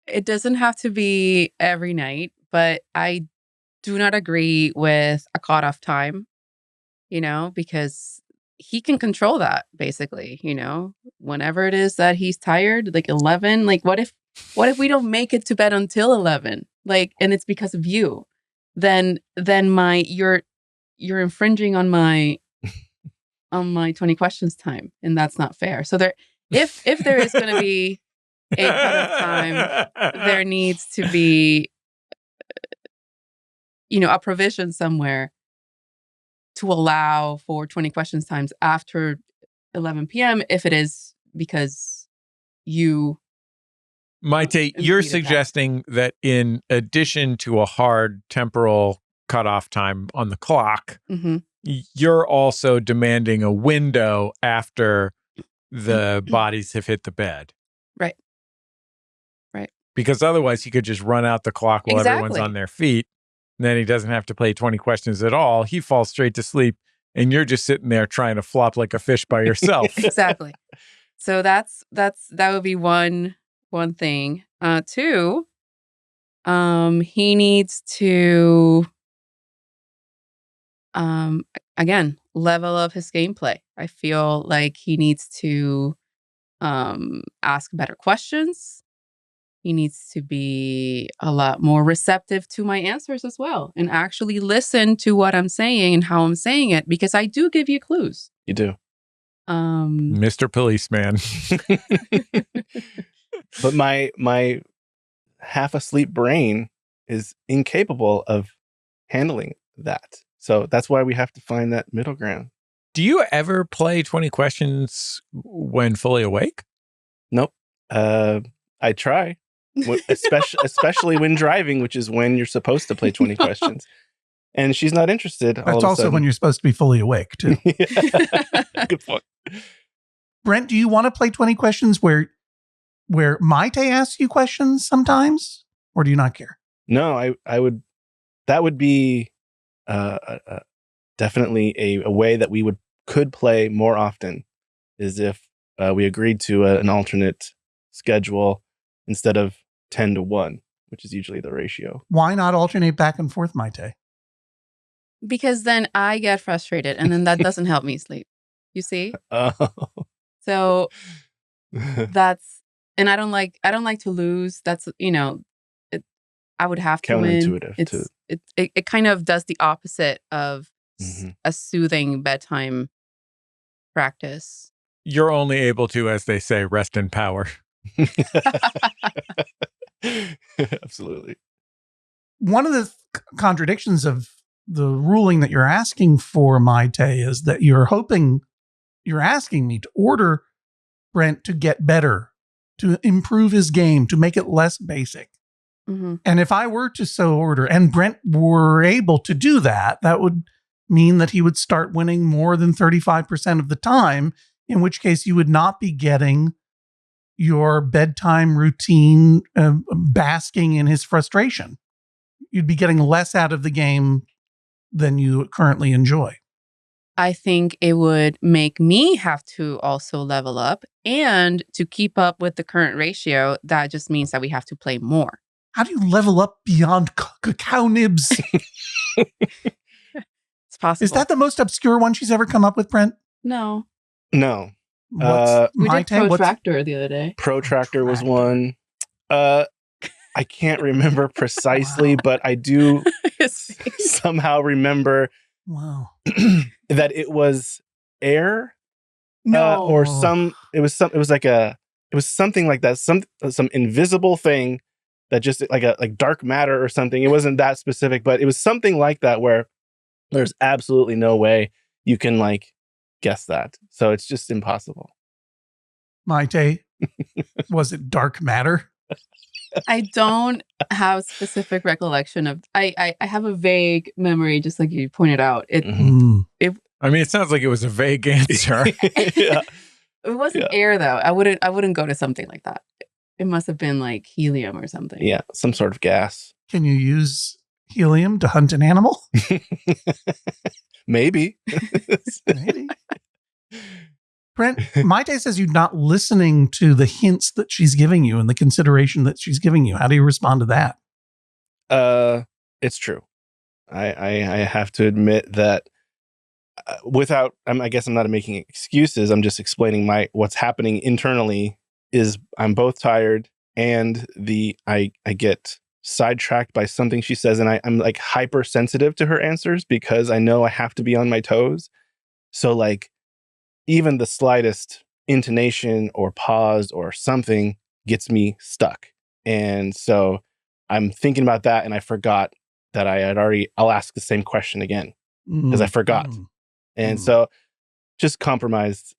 S4: It doesn't have to be every night, but I do not agree with a cutoff time, because he can control that basically, whenever it is that he's tired, like 11, like what if we don't make it to bed until 11? Like, and it's because of you, then you're infringing on my 20 questions time. And that's not fair. So if there is going to be a cutoff time, there needs to be, a provision somewhere to allow for 20 questions times after 11 p.m. if it is because you...
S2: Maite, you're suggesting that in addition to a hard temporal cutoff time on the clock, you're also demanding a window after the bodies have hit the bed.
S4: Right.
S2: Because otherwise he could just run out the clock while everyone's on their feet. And then he doesn't have to play 20 questions at all. He falls straight to sleep and you're just sitting there trying to flop like a fish by yourself.
S4: Exactly. So that would be one thing. Two, he needs to Again, level up his gameplay. I feel like he needs to ask better questions. He needs to be a lot more receptive to my answers as well, and actually listen to what I'm saying and how I'm saying it, because I do give you clues.
S3: You do.
S2: Mr. Policeman.
S3: But my half asleep brain is incapable of handling that. So that's why we have to find that middle ground.
S2: Do you ever play 20 questions when fully awake?
S3: Nope. I try, especially when driving, which is when you're supposed to play 20 questions. And she's not interested.
S1: That's also when you're supposed to be fully awake, too.
S3: Good point.
S1: Brent, do you want to play 20 questions where Maite asks you questions sometimes? Or do you not care?
S3: No, I would. That would be definitely a way that we could play more often, is if we agreed to an alternate schedule instead of 10-1, which is usually the ratio.
S1: Why not alternate back and forth, Maite?
S4: Because then I get frustrated, and then that doesn't help me sleep. You see?
S3: Oh.
S4: So that's, and I don't like to lose. That's, I would have to win.
S3: Counterintuitive.
S4: It kind of does the opposite of
S3: Mhm.
S4: a soothing bedtime practice.
S2: You're only able to, as they say, rest in power.
S3: Absolutely.
S1: One of the contradictions of the ruling that you're asking for, Maite, is that you're asking me to order Brent to get better, to improve his game, to make it less basic.
S4: Mm-hmm.
S1: And if I were to so order, and Brent were able to do that, that would mean that he would start winning more than 35% of the time, in which case you would not be getting your bedtime routine basking in his frustration. You'd be getting less out of the game than you currently enjoy.
S4: I think it would make me have to also level up, and to keep up with the current ratio, that just means that we have to play more.
S1: How do you level up beyond cacao nibs?
S4: It's possible.
S1: Is that the most obscure one she's ever come up with, Brent?
S4: No.
S3: No.
S4: We did
S1: Maite,
S4: Protractor the other day.
S3: Protractor was one. I can't remember precisely,
S1: Wow.
S3: but I do somehow remember
S1: Wow.
S3: that it was air.
S1: No.
S3: Or it was something like that. Some invisible thing that just like dark matter or something. It wasn't that specific, but it was something like that where there's absolutely no way you can like guess that. So it's just impossible.
S1: Maite, was it dark matter?
S4: I don't have specific recollection of. I have a vague memory, just like you pointed out. It
S2: sounds like it was a vague answer.
S3: Yeah.
S4: It wasn't air though. I wouldn't go to something like that. It must have been like helium or something.
S3: Yeah, some sort of gas.
S1: Can you use helium to hunt an animal?
S3: Maybe.
S1: Maybe. Brent, Maite says you're not listening to the hints that she's giving you and the consideration that she's giving you. How do you respond to that?
S3: It's true. I have to admit that without, I guess I'm not making excuses. I'm just explaining what's happening internally is I'm both tired and I get sidetracked by something she says, and I'm like hypersensitive to her answers because I know I have to be on my toes. So like even the slightest intonation or pause or something gets me stuck. And so I'm thinking about that, and I forgot that I'll ask the same question again because I forgot. And so just compromised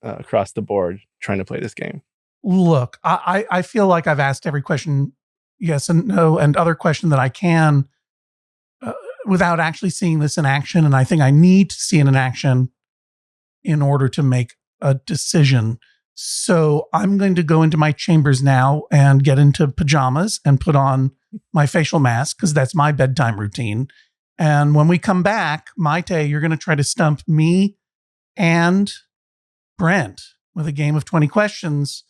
S3: across the board trying to play this game.
S1: Look, I feel like I've asked every question yes and no and other question that I can without actually seeing this in action. And I think I need to see it in action in order to make a decision. So I'm going to go into my chambers now and get into pajamas and put on my facial mask because that's my bedtime routine. And when we come back, Maite, you're going to try to stump me and Brent with a game of 20 questions.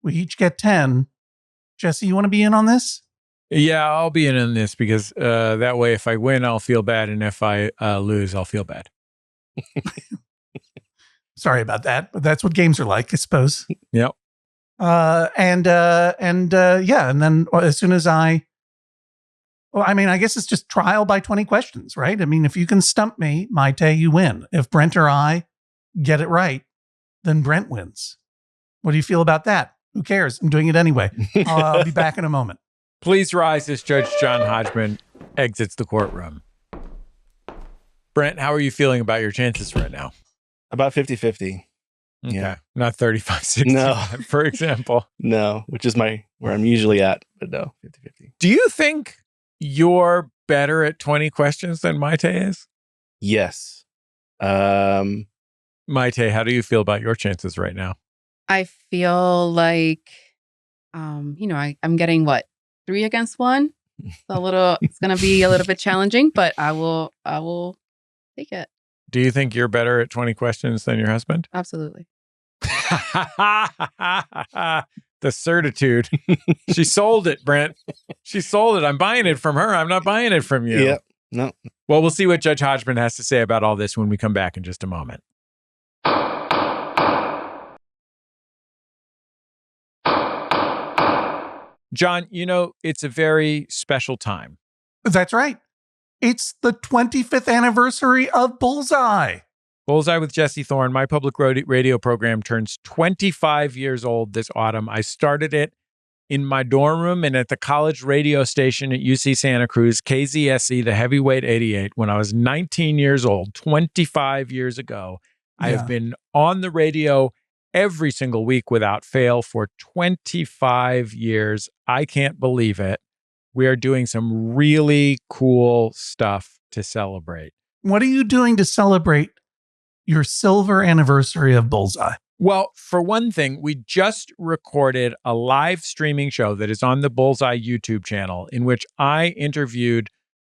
S1: We each get 10. Jesse, you want to be in on this?
S2: Yeah, I'll be in this because that way if I win, I'll feel bad. And if I lose, I'll feel bad.
S1: Sorry about that, but that's what games are like, I suppose.
S2: Yep.
S1: And then as soon as I guess it's just trial by 20 questions, right? I mean, if you can stump me, Maite, you win. If Brent or I get it right, then Brent wins. What do you feel about that? Who cares? I'm doing it anyway. I'll be back in a moment.
S2: Please rise as Judge John Hodgman exits the courtroom. Brent, how are you feeling about your chances right now?
S3: About 50-50.
S2: Okay.
S3: Yeah.
S2: Not 35-65,
S3: No.
S2: for example.
S3: No, which is where I'm usually at, but no, 50-50.
S2: Do you think you're better at 20 questions than Maite is?
S3: Yes.
S2: Maite, how do you feel about your chances right now?
S4: I feel like, I'm getting 3 against 1. It's going to be a little bit challenging, but I will take it.
S2: Do you think you're better at 20 questions than your husband?
S4: Absolutely.
S2: The certitude. She sold it, Brent. She sold it. I'm buying it from her. I'm not buying it from you.
S3: Yep. No.
S2: Well, we'll see what Judge Hodgman has to say about all this when we come back in just a moment. John, it's a very special time.
S1: That's right. It's the 25th anniversary of Bullseye.
S2: Bullseye with Jesse Thorne, my public radio program, turns 25 years old this autumn. I started it in my dorm room and at the college radio station at UC Santa Cruz, KZSE, the Heavyweight 88, when I was 19 years old, 25 years ago. Yeah. I have been on the radio every single week without fail for 25 years. I can't believe it. We are doing some really cool stuff to celebrate.
S1: What are you doing to celebrate your silver anniversary of Bullseye?
S2: Well, for one thing, we just recorded a live streaming show that is on the Bullseye YouTube channel in which I interviewed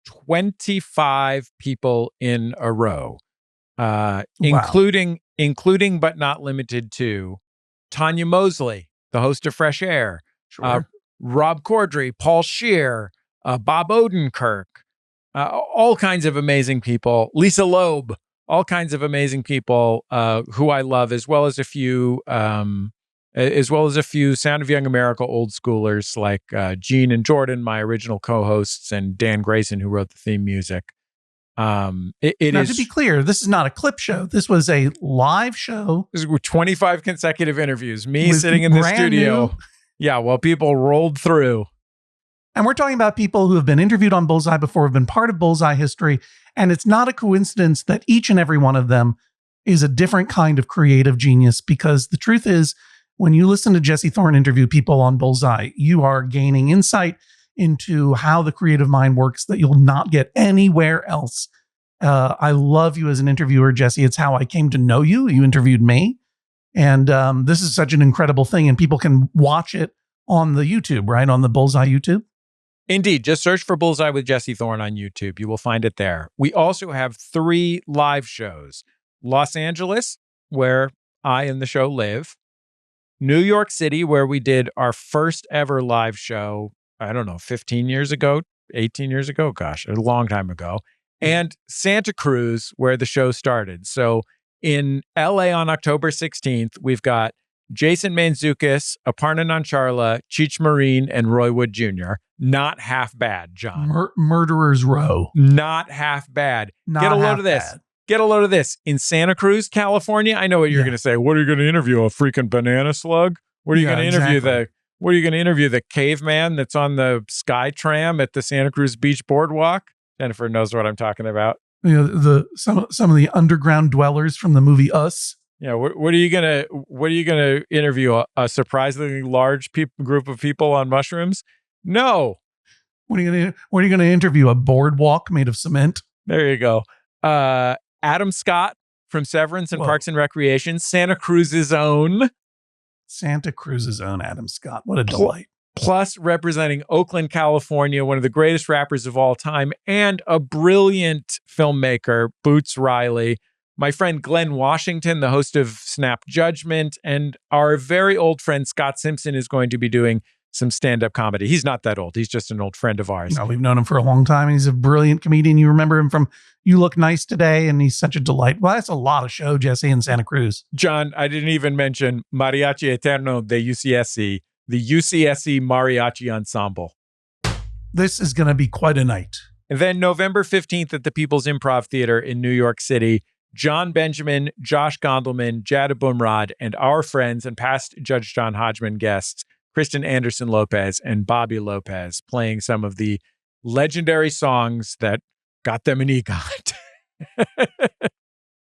S2: 25 people in a row, including but not limited to Tanya Mosley, the host of Fresh Air,
S1: Sure.
S2: Rob Corddry, Paul Scheer, Bob Odenkirk, all kinds of amazing people, Lisa Loeb, all kinds of amazing people who I love, as well as a few Sound of Young America old schoolers like Gene and Jordan, my original co-hosts, and Dan Grayson, who wrote the theme music. Now, to
S1: be clear, this is not a clip show. This was a live show.
S2: This was 25 consecutive interviews. Me sitting in the studio. New. Yeah, well, people rolled through.
S1: And we're talking about people who have been interviewed on Bullseye before, have been part of Bullseye history. And it's not a coincidence that each and every one of them is a different kind of creative genius, because the truth is, when you listen to Jesse Thorne interview people on Bullseye, you are gaining insight into how the creative mind works that you'll not get anywhere else. I love you as an interviewer, Jesse. It's how I came to know you. You interviewed me. And this is such an incredible thing. And people can watch it on the YouTube, right? On the Bullseye YouTube.
S2: Indeed. Just search for Bullseye with Jesse Thorne on YouTube. You will find it there. We also have 3 live shows. Los Angeles, where I and the show live. New York City, where we did our first ever live show, 15 years ago, 18 years ago, gosh, a long time ago. And Santa Cruz, where the show started. So in LA on October 16th, we've got Jason Mantzoukas, Aparna Nancharla, Cheech Marin, and Roy Wood Jr. Not half bad, John.
S1: Murderers Row.
S2: Not half bad. Get a load of this.
S1: Bad.
S2: Get a load of this. In Santa Cruz, California, I know what you're going to say. What are you going to interview? A freaking banana slug? What are you going to interview? What are you going to interview? The caveman that's on the Sky Tram at the Santa Cruz Beach Boardwalk? Jennifer knows what I'm talking about.
S1: Some of the underground dwellers from the movie Us.
S2: Yeah, what are you gonna interview? A surprisingly large group of people on mushrooms? No.
S1: What are you gonna interview? A boardwalk made of cement?
S2: There you go. Adam Scott from Severance and Parks and Recreation, Santa Cruz's own Adam Scott. What a delight. Plus representing Oakland, California, one of the greatest rappers of all time, and a brilliant filmmaker, Boots Riley. My friend Glenn Washington, the host of Snap Judgment, and our very old friend Scott Simpson is going to be doing some stand-up comedy. He's not that old. He's just an old friend of ours.
S1: No, we've known him for a long time. He's a brilliant comedian. You remember him from You Look Nice Today, and he's such a delight. Well, that's a lot of show, Jesse, in Santa Cruz.
S2: John, I didn't even mention Mariachi Eterno de UCSC, the UCSC Mariachi Ensemble.
S1: This is going to be quite a night.
S2: And then November 15th at the People's Improv Theater in New York City, John Benjamin, Josh Gondelman, Jada Bumrad, and our friends and past Judge John Hodgman guests, Kristen Anderson Lopez and Bobby Lopez, playing some of the legendary songs that got them an EGOT.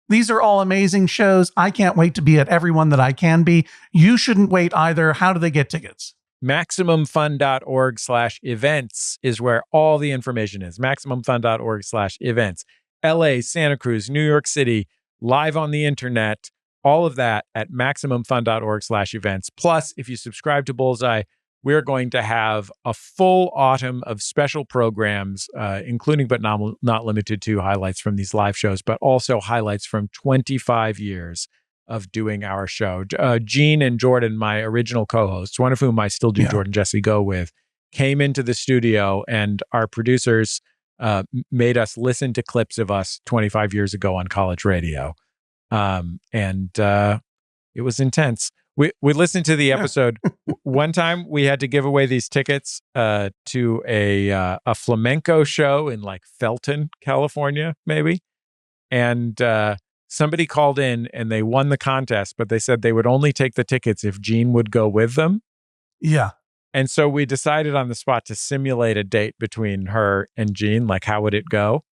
S1: These are all amazing shows. I can't wait to be at every one that I can be. You shouldn't wait either. How do they get tickets?
S2: MaximumFun.org/events is where all the information is. MaximumFun.org/events. LA, Santa Cruz, New York City, live on the internet, all of that at MaximumFun.org/events. Plus, if you subscribe to Bullseye, we're going to have a full autumn of special programs, including but not limited to highlights from these live shows, but also highlights from 25 years of doing our show. Gene and Jordan, my original co-hosts, one of whom I still do Jordan Jesse Go with, came into the studio, and our producers made us listen to clips of us 25 years ago on college radio. And it was intense. We listened to the episode. One time we had to give away these tickets to a flamenco show in like Felton, California, maybe. And somebody called in and they won the contest, but they said they would only take the tickets if Gene would go with them.
S1: Yeah.
S2: And so we decided on the spot to simulate a date between her and Gene. Like, how would it go?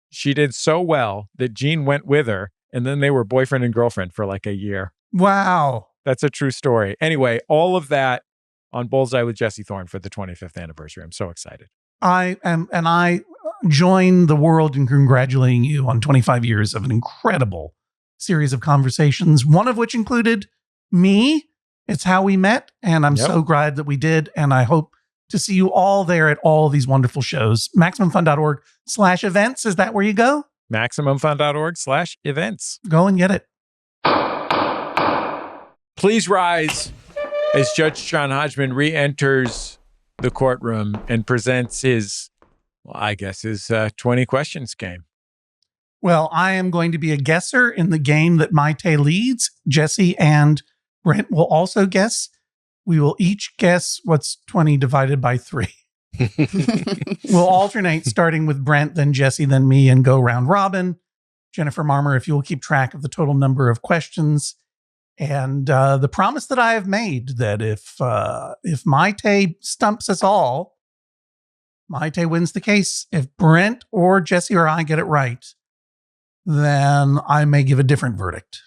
S2: She did so well that Gene went with her, and then they were boyfriend and girlfriend for like a year.
S1: Wow.
S2: That's a true story. Anyway, all of that on Bullseye with Jesse Thorne for the 25th anniversary. I'm so excited.
S1: I join the world in congratulating you on 25 years of an incredible series of conversations, one of which included me. It's how we met, and I'm so glad that we did, and I hope to see you all there at all these wonderful shows. MaximumFun.org/events. Is that where you go?
S2: MaximumFun.org/events.
S1: Go and get it.
S2: Please rise as Judge John Hodgman re-enters the courtroom and presents his 20 questions game.
S1: Well, I am going to be a guesser in the game that Maite leads. Jesse and Brent will also guess. We will each guess what's 20 divided by 3. We'll alternate, starting with Brent, then Jesse, then me, and go round robin. Jennifer Marmer, if you will keep track of the total number of questions. And the promise that I have made that if Maite stumps us all, Maite wins the case. If Brent or Jesse or I get it right, then I may give a different verdict.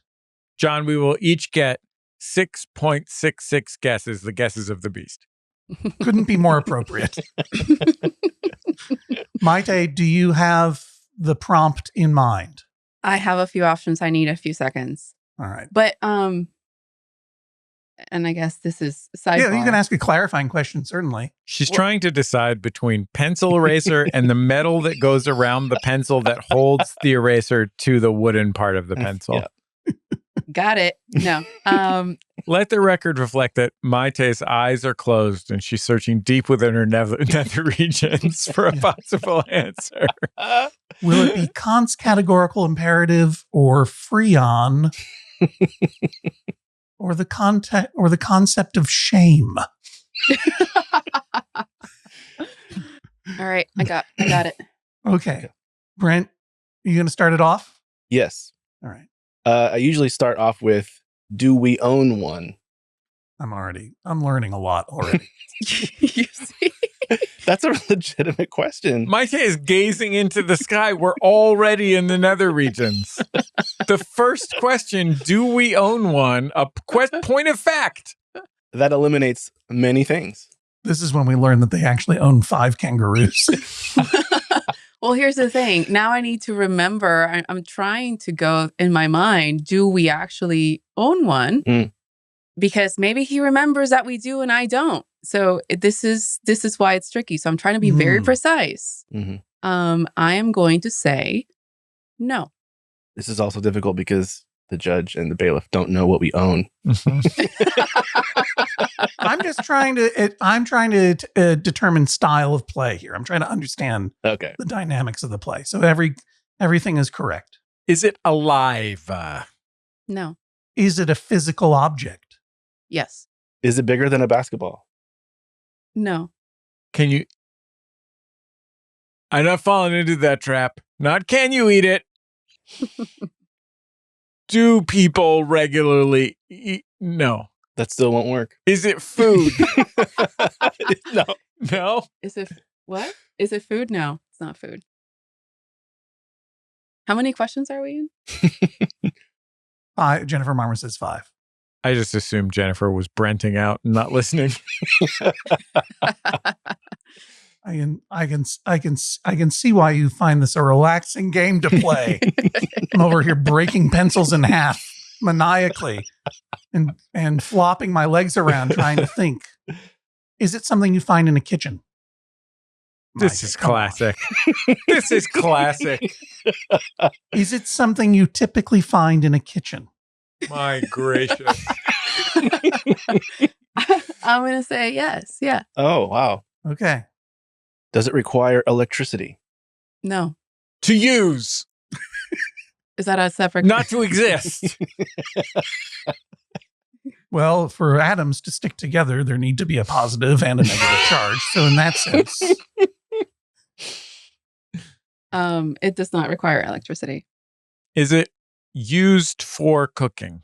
S2: John, we will each get 6.66 guesses, the guesses of the beast.
S1: Couldn't be more appropriate. Maite, do you have the prompt in mind?
S4: I have a few options. I need a few seconds.
S1: All right.
S4: But, and I guess this is sidebar.
S1: Yeah, you can ask a clarifying question, certainly.
S2: She's trying to decide between pencil eraser and the metal that goes around the pencil that holds the eraser to the wooden part of the pencil.
S3: Yeah.
S4: Got it. No.
S2: Let the record reflect that Maite's eyes are closed and she's searching deep within her nether regions for a possible answer.
S1: Will it be Kant's categorical imperative or Freon or the concept of shame?
S4: All right. I got it.
S1: Okay. Brent, are you going to start it off?
S3: Yes.
S1: All right.
S3: I usually start off with, do we own one?
S1: I'm learning a lot already.
S4: You see?
S3: That's a legitimate question.
S2: Maite is gazing into the sky. We're already in the nether regions. The first question, do we own one? A point of fact.
S3: That eliminates many things.
S1: This is when we learn that they actually own 5 kangaroos.
S4: Well, here's the thing. Now I need to remember, I'm trying to go in my mind, do we actually own one? Because maybe he remembers that we do and I don't. So this is why it's tricky. So I'm trying to be very precise.
S3: Mm-hmm.
S4: I am going to say no.
S3: This is also difficult because the judge and the bailiff don't know what we own.
S1: I'm just trying to determine style of play here. I'm trying to understand
S3: Okay.
S1: the dynamics of the play. So everything is correct.
S2: Is it alive?
S4: No.
S1: Is it a physical object?
S4: Yes.
S3: Is it bigger than a basketball?
S4: No.
S2: Can you? I'm not falling into that trap. Not can you eat it? Do people regularly eat? No.
S3: That still won't work.
S2: Is it food?
S3: No.
S2: No.
S4: Is it what? Is it food? No, it's not food. How many questions are we in?
S1: Jennifer Marmor says 5.
S2: I just assumed Jennifer was Brenting out and not listening.
S1: I can see why you find this a relaxing game to play. I'm over here breaking pencils in half maniacally and flopping my legs around trying to think. Is it something you find in a kitchen?
S2: This is classic. This is classic.
S1: Is it something you typically find in a kitchen?
S2: My gracious.
S4: I'm going to say yes. Yeah.
S3: Oh, wow.
S1: Okay.
S3: Does it require electricity?
S4: No.
S2: To use,
S4: Is that a separate?
S2: not to exist.
S1: Well, for atoms to stick together, there need to be a positive and a negative charge. So in that sense,
S4: It does not require electricity.
S2: Is it used for cooking?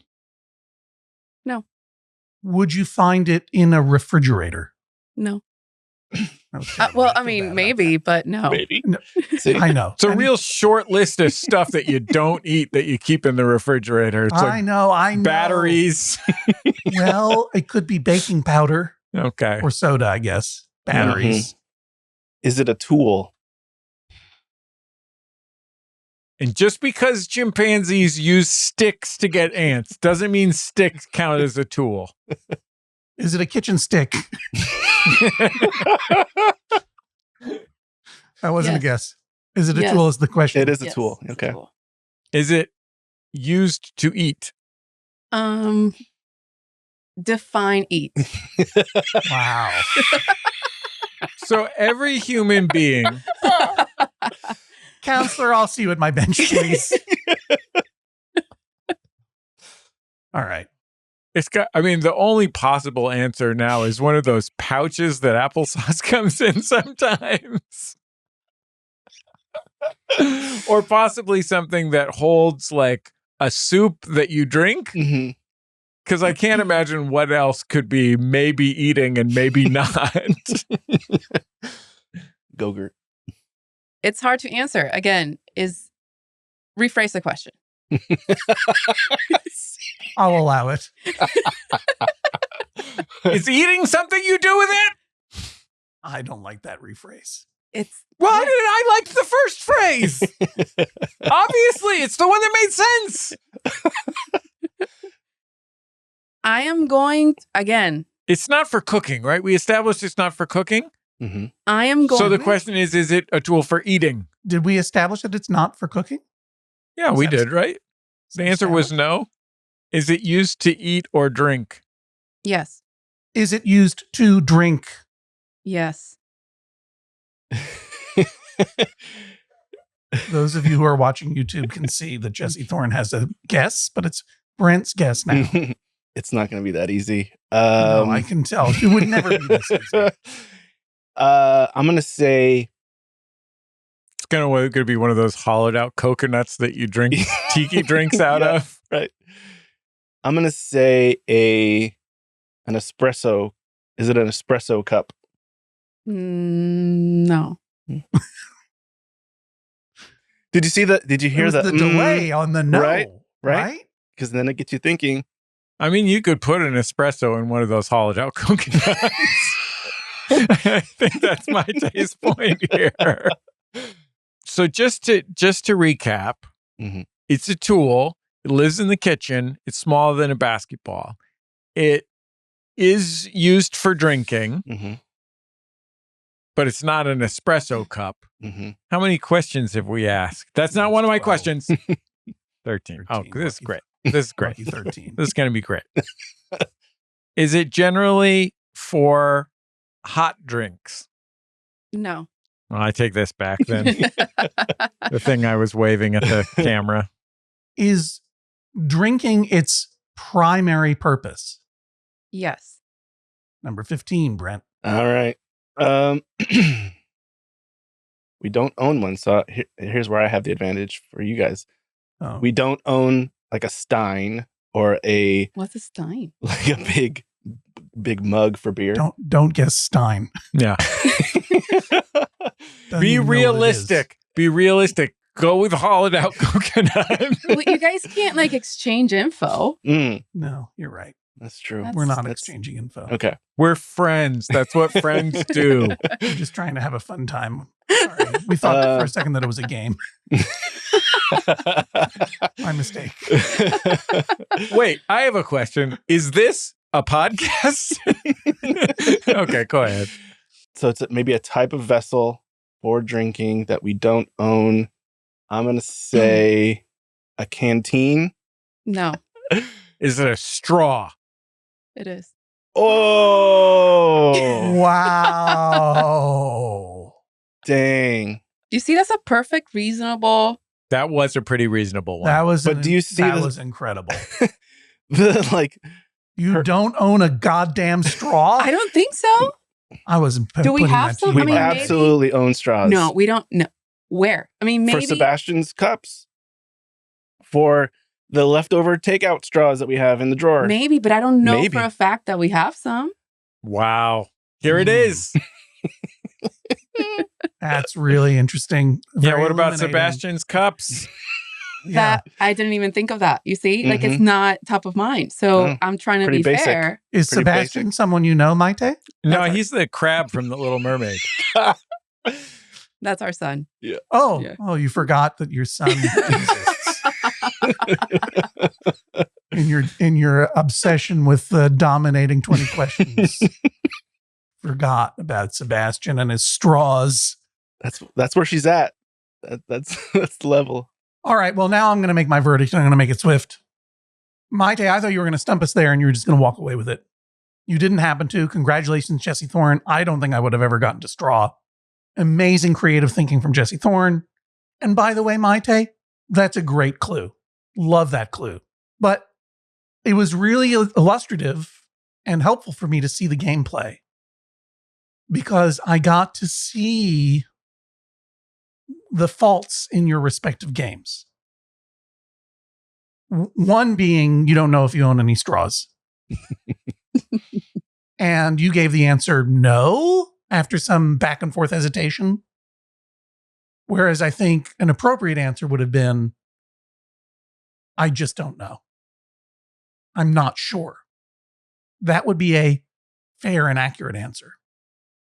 S1: would you find it in a refrigerator?
S4: No.
S1: Okay,
S4: Well,
S1: I
S4: I
S1: feel
S4: mean,
S1: bad about
S4: maybe, but no.
S3: Maybe.
S1: No.
S3: See?
S1: that. I know.
S2: It's a
S1: I mean,
S2: real short list of stuff that you don't eat that you keep in the refrigerator. It's
S1: I
S2: like
S1: know.
S2: batteries.
S1: Well, it could be baking powder
S2: Okay.
S1: or soda, I guess. Batteries.
S3: Is it a tool?
S2: And just because chimpanzees use sticks to get ants doesn't mean sticks count as a tool.
S1: Is it a kitchen stick? That wasn't a
S4: Yes.
S1: guess. Is it a
S4: Yes.
S1: tool is the question.
S3: It is a
S4: Yes,
S3: tool.
S4: it's a
S3: Okay.
S4: tool.
S2: Is it used to eat?
S4: Define eat.
S1: Wow.
S2: So every human being,
S1: Counselor, I'll see you at my bench, please. All right.
S2: it's got, I mean, the only possible answer now is one of those pouches that applesauce comes in sometimes. Or possibly something that holds like a soup that you drink.
S3: Mhm.
S2: Because I can't imagine what else could be maybe eating and maybe not.
S3: Go-gurt.
S4: It's hard to answer. Again, rephrase the question.
S1: I'll allow it.
S2: Is eating something you do with it?
S1: I don't like that rephrase.
S4: It's
S2: Why did I like the first phrase? Obviously, it's the one that made sense.
S4: I am going again.
S2: It's not for cooking, right? We established it's not for cooking.
S3: hmm
S4: I am going.
S2: So the question is it a tool for eating?
S1: Did we establish that it's not for cooking?
S2: Yeah, we did, right? The answer was
S1: Established?
S2: no. Is it used to eat or drink?
S4: Yes.
S1: Is it used to drink?
S4: Yes.
S1: Those of you who are watching YouTube can see that Jesse Thorne has a guess, but it's Brent's guess now.
S3: It's not going to be that easy.
S1: No, I can tell. It would never be this easy.
S3: I'm going to say
S2: It's going to be one of those hollowed out coconuts that you drink tiki drinks out
S3: Yeah.
S2: of.
S3: right. I'm going to say an espresso. Is it an espresso cup?
S4: No.
S3: Did you see that? Did you
S1: It
S3: hear
S1: was
S3: that?
S1: the delay on the no,
S3: right, right.
S1: right?
S3: Because then it gets you thinking.
S2: I mean, you could put an espresso in one of those hollowed out coconuts. I think that's my taste point here. So just to recap,
S3: Mhm.
S2: It's a tool. It lives in the kitchen. It's smaller than a basketball. It is used for drinking,
S3: Mm-hmm.
S2: but it's not an espresso cup.
S3: Mm-hmm.
S2: How many questions have we asked? That's not one of my
S1: 12.
S2: questions. 13. Oh,
S1: 13,
S2: this is
S1: lucky.
S2: great. This is great.
S1: Lucky 13.
S2: This is going to be great. Is it generally for hot drinks?
S4: No.
S2: Well, I take this back then. The thing I was waving at the camera.
S1: Is drinking its primary purpose?
S4: Yes.
S1: Number 15, Brent.
S3: All right. We don't own one, so here's where I have the advantage for you guys.
S1: Oh.
S3: We don't own like a stein or
S4: What's a stein?
S3: like a big mug for beer.
S1: Don't guess Stein.
S2: Yeah.
S1: Doesn't
S2: Be
S1: even know what it
S2: realistic. Be realistic. Go with hollowed out coconut.
S4: Well, you guys can't like exchange info.
S1: is. No, you're right.
S3: That's true.
S4: That's-
S1: We're not exchanging info.
S3: Okay.
S2: We're friends. That's what friends do.
S1: We're just trying to have a fun time. Sorry. We thought for a second that it was a game. My mistake.
S2: Wait, I have a question. Is this a podcast? Okay, go ahead.
S3: So it's maybe a type of vessel for drinking that we don't own. I'm going to say a canteen.
S4: No,
S2: Is it a straw?
S4: it is.
S3: Oh,
S1: Wow.
S3: dang.
S4: You see, that's a perfect, reasonable.
S2: That was a pretty reasonable one.
S1: That was
S3: But do you see
S1: that
S3: the-
S1: was incredible.
S3: Like,
S1: You don't own a goddamn straw?
S4: I don't think so.
S1: I was
S4: Do we
S1: putting
S4: have
S1: that to
S4: some?
S1: you.
S3: we
S4: I mean, maybe-
S3: absolutely own straws.
S4: No, we don't. No. Where? I mean, maybe.
S3: For Sebastian's cups. For the leftover takeout straws that we have in the drawer.
S4: Maybe, but I don't know
S3: Maybe.
S4: for a fact that we have some.
S2: Wow. Here it is.
S1: That's really interesting.
S2: Yeah,
S1: Very
S2: what about
S1: illuminating.
S2: Sebastian's cups?
S1: Yeah.
S4: That I didn't even think of that. You see, like it's not top of mind. So
S3: Oh,
S4: I'm trying to
S3: pretty
S4: be
S3: basic.
S4: fair.
S1: Is
S3: pretty
S1: Sebastian
S3: basic.
S1: someone you know, Maite?
S2: No,
S4: That's
S2: he's the crab from The Little Mermaid.
S4: That's our son.
S1: Oh,
S4: Yeah.
S1: oh, you forgot that your son exists. in your obsession with dominating 20 questions. Forgot about Sebastian and his straws.
S3: That's where she's at. That's the level.
S1: All right, well, now I'm going to make my verdict. I'm going to make it swift. Maite, I thought you were going to stump us there and you were just going to walk away with it. You didn't happen to. Congratulations, Jesse Thorne. I don't think I would have ever gotten to straw. Amazing creative thinking from Jesse Thorne. And by the way, Maite, that's a great clue. Love that clue. But it was really illustrative and helpful for me to see the gameplay because I got to see the faults in your respective games. One being you don't know if you own any straws. And you gave the answer no after some back and forth hesitation. Whereas I think an appropriate answer would have been, I just don't know. I'm not sure. That would be a fair and accurate answer.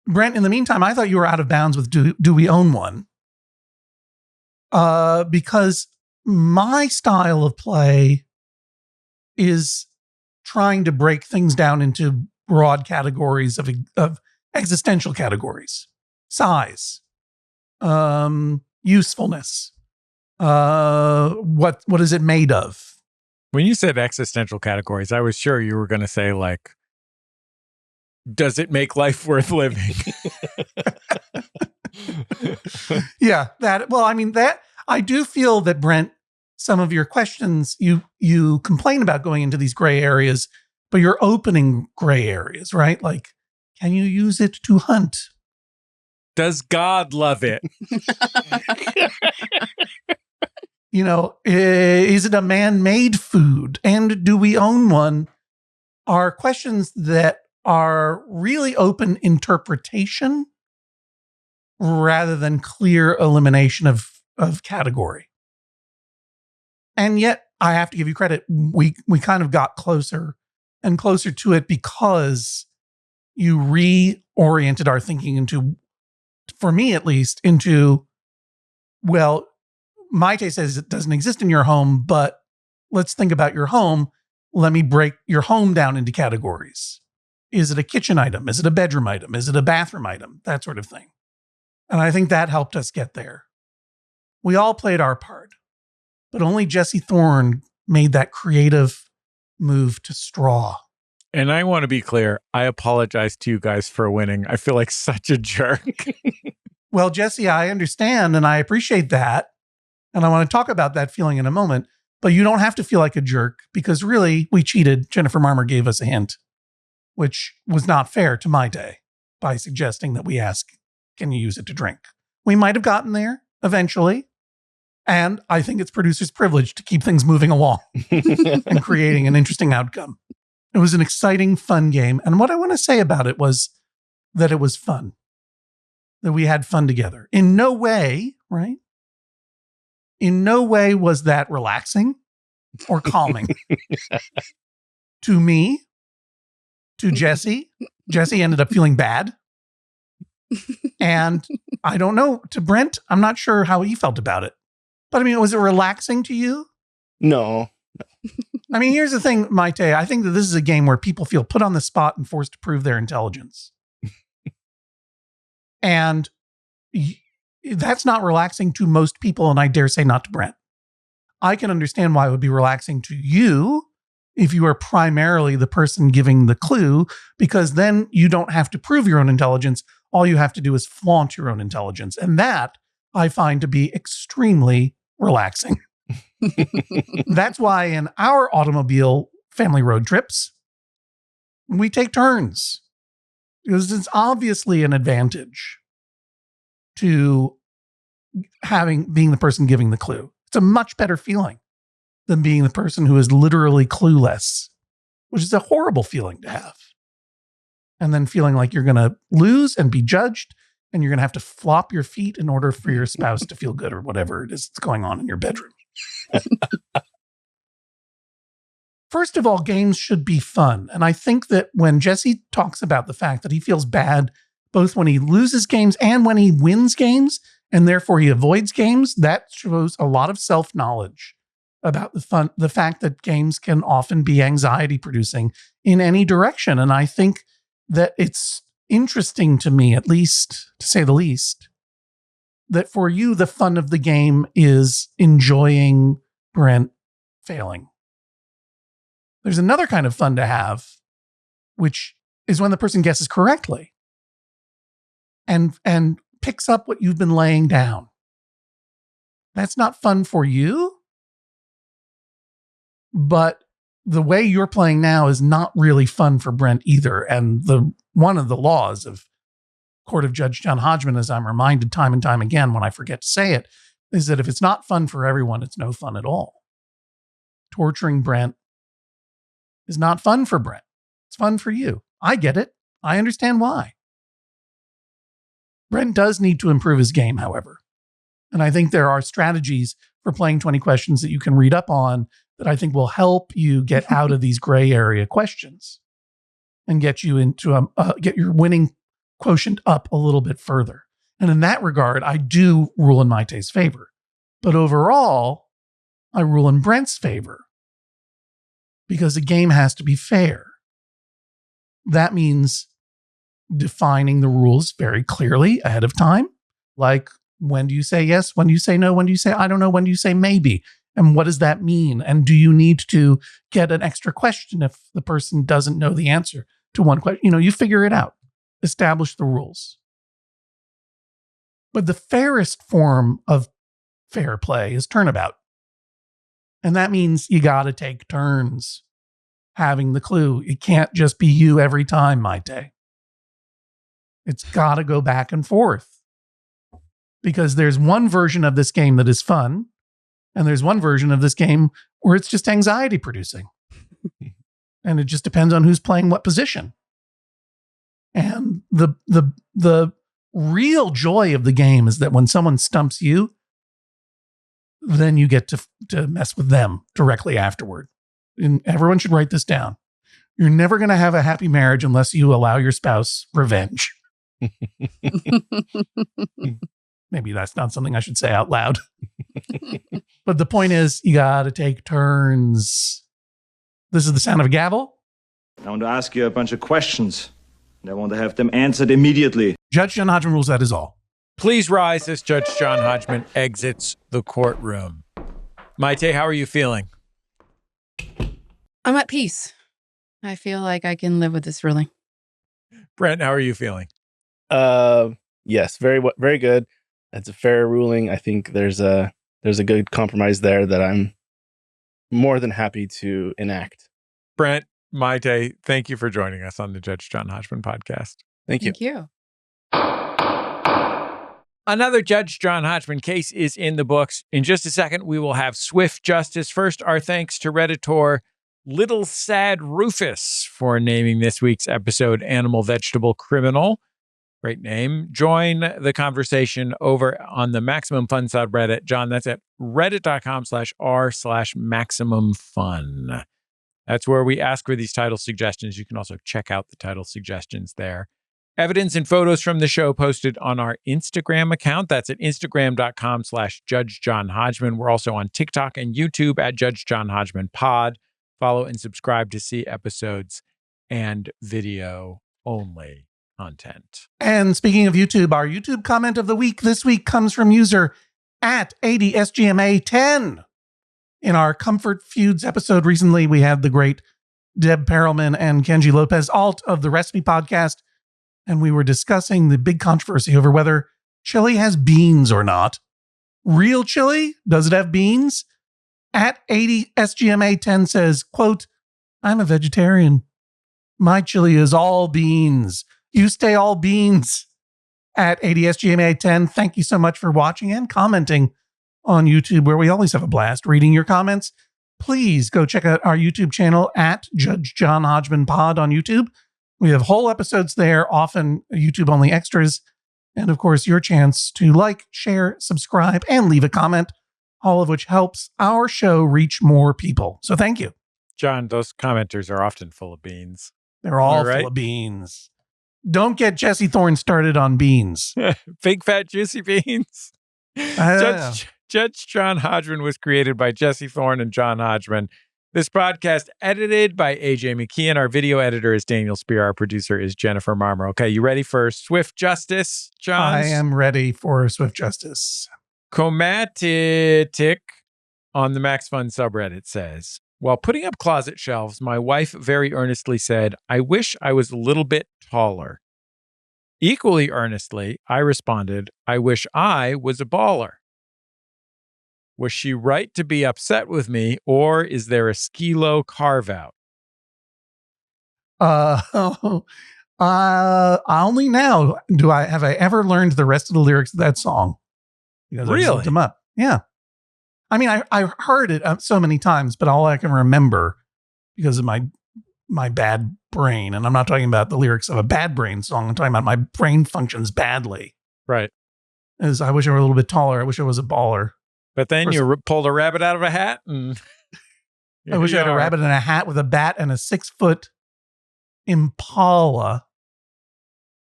S1: Brent, in the meantime, I thought you were out of bounds with do we own one? Because my style of play is trying to break things down into broad categories of existential categories, size, usefulness, what is it made of?
S2: When you said existential categories, I was sure you were going to say, like, does it make life worth living?
S1: Yeah, that I do feel that, Brent, some of your questions, you complain about going into these gray areas, but you're opening gray areas, right? Like, can you use it to hunt?
S2: Does God love it?
S1: You know, is it a man-made food? And do we own one? Are questions that are really open interpretation rather than clear elimination of category. And yet, I have to give you credit. We kind of got closer and closer to it because you reoriented our thinking into, for me at least, into, well, Maite says it doesn't exist in your home, but let's think about your home. Let me break your home down into categories. Is it a kitchen item? Is it a bedroom item? Is it a bathroom item? That sort of thing. And I think that helped us get there. We all played our part, but only Jesse Thorne made that creative move to straw.
S2: And I want to be clear. I apologize to you guys for winning. I feel like such a jerk.
S1: Well, Jesse, I understand and I appreciate that. And I want to talk about that feeling in a moment. But you don't have to feel like a jerk because really we cheated. Jennifer Marmer gave us a hint, which was not fair to Maite by suggesting that we ask, can you use it to drink? We might have gotten there eventually. And I think it's producer's privilege to keep things moving along and creating an interesting outcome. It was an exciting, fun game. And what I want to say about it was that it was fun, that we had fun together. In no way, right? In no way was that relaxing or calming. To me, to Jesse. Jesse ended up feeling bad. And I don't know, to Brent, I'm not sure how he felt about it. But I mean, was it relaxing to you?
S3: No.
S1: I mean, here's the thing, Maite. I think that this is a game where people feel put on the spot and forced to prove their intelligence. And that's not relaxing to most people, and I dare say not to Brent. I can understand why it would be relaxing to you if you are primarily the person giving the clue, because then you don't have to prove your own intelligence. All you have to do is flaunt your own intelligence. And that I find to be extremely relaxing. That's why in our automobile family road trips, we take turns. Because it's obviously an advantage to being the person giving the clue. It's a much better feeling than being the person who is literally clueless, which is a horrible feeling to have. And then feeling like you're going to lose and be judged, and you're going to have to flop your feet in order for your spouse to feel good or whatever it is that's going on in your bedroom. First of all, games should be fun. And I think that when Jesse talks about the fact that he feels bad both when he loses games and when he wins games, and therefore he avoids games, that shows a lot of self-knowledge about the fact that games can often be anxiety producing in any direction. And I think that it's interesting to me, at least to say the least, that for you, the fun of the game is enjoying Brent failing. There's another kind of fun to have, which is when the person guesses correctly and picks up what you've been laying down. That's not fun for you, but the way you're playing now is not really fun for Brent either. And one of the laws of Court of Judge John Hodgman, as I'm reminded time and time again when I forget to say it, is that if it's not fun for everyone, it's no fun at all. Torturing Brent is not fun for Brent. It's fun for you. I get it. I understand why. Brent does need to improve his game, however. And I think there are strategies for playing 20 questions that you can read up on that I think will help you get out of these gray area questions and get you into get your winning quotient up a little bit further. And in that regard, I do rule in Maite's favor. But overall, I rule in Brent's favor because the game has to be fair. That means defining the rules very clearly ahead of time. Like, when do you say yes? When do you say no? When do you say I don't know? When do you say maybe? And what does that mean? And do you need to get an extra question if the person doesn't know the answer to one question? You figure it out. Establish the rules. But the fairest form of fair play is turnabout. And that means you got to take turns having the clue. It can't just be you every time, Maite. It's got to go back and forth. Because there's one version of this game that is fun, and there's one version of this game where it's just anxiety producing. And it just depends on who's playing what position. And the real joy of the game is that when someone stumps you, then you get to mess with them directly afterward. And everyone should write this down. You're never going to have a happy marriage unless you allow your spouse revenge. Maybe that's not something I should say out loud. But the point is, you got to take turns. This is the sound of a gavel.
S5: I want to ask you a bunch of questions, and I want to have them answered immediately.
S1: Judge John Hodgman rules, that is all.
S2: Please rise as Judge John Hodgman exits the courtroom. Maite, how are you feeling?
S4: I'm at peace. I feel like I can live with this ruling.
S2: Brent, how are you feeling?
S3: Yes, very good. That's a fair ruling. I think there's a good compromise there that I'm more than happy to enact.
S2: Brent, Maite, thank you for joining us on the Judge John Hodgman podcast.
S3: Thank you.
S4: Thank you.
S2: Another Judge John Hodgman case is in the books. In just a second, we will have swift justice. First, our thanks to Redditor Little Sad Rufus for naming this week's episode Animal Vegetable Criminal. Great name. Join the conversation over on the Maximum Fun subreddit. John, that's at reddit.com/r/maximumfun. That's where we ask for these title suggestions. You can also check out the title suggestions there. Evidence and photos from the show posted on our Instagram account. That's at instagram.com/Judge John Hodgman. We're also on TikTok and YouTube at Judge John Hodgman Pod. Follow and subscribe to see episodes and video only content.
S1: And speaking of YouTube, our YouTube comment of the week this week comes from user at 80SGMA10. In our Comfort Feuds episode recently, we had the great Deb Perelman and Kenji Lopez alt of the Recipe Podcast, and we were discussing the big controversy over whether chili has beans or not. Real chili? Does it have beans? At 80SGMA10 says, quote, I'm a vegetarian. My chili is all beans. You stay all beans. At 80SGMA10, thank you so much for watching and commenting on YouTube, where we always have a blast reading your comments. Please go check out our YouTube channel at Judge John Hodgman Pod on YouTube. We have whole episodes there, often YouTube-only extras, and of course, your chance to like, share, subscribe, and leave a comment, all of which helps our show reach more people. So thank you.
S2: John, those commenters are often full of beans.
S1: They're all
S2: Right?
S1: full of beans. Don't get Jesse Thorne started on beans.
S2: Big fat juicy beans. Judge John Hodgman was created by Jesse Thorne and John Hodgman. This podcast edited by AJ McKeon. Our video editor is Daniel Spear. Our producer is Jennifer Marmer. Okay, you ready for swift justice, John?
S1: I am ready for swift justice.
S2: Comatic on the Max Fun subreddit says, while putting up closet shelves, my wife very earnestly said, I wish I was a little bit taller. Equally earnestly, I responded, I wish I was a baller. Was she right to be upset with me, or is there a skilo carve-out?
S1: Only now have I ever learned the rest of the lyrics of that song. Because I just looked them up. Yeah. I mean, I heard it so many times, but all I can remember, because of my bad brain, and I'm not talking about the lyrics of a Bad Brain song, I'm talking about my brain functions badly.
S2: Right.
S1: Is I wish I were a little bit taller. I wish I was a baller.
S2: But then you pulled a rabbit out of a hat, and
S1: I wish I had a rabbit in a hat with a bat and a 6-foot Impala.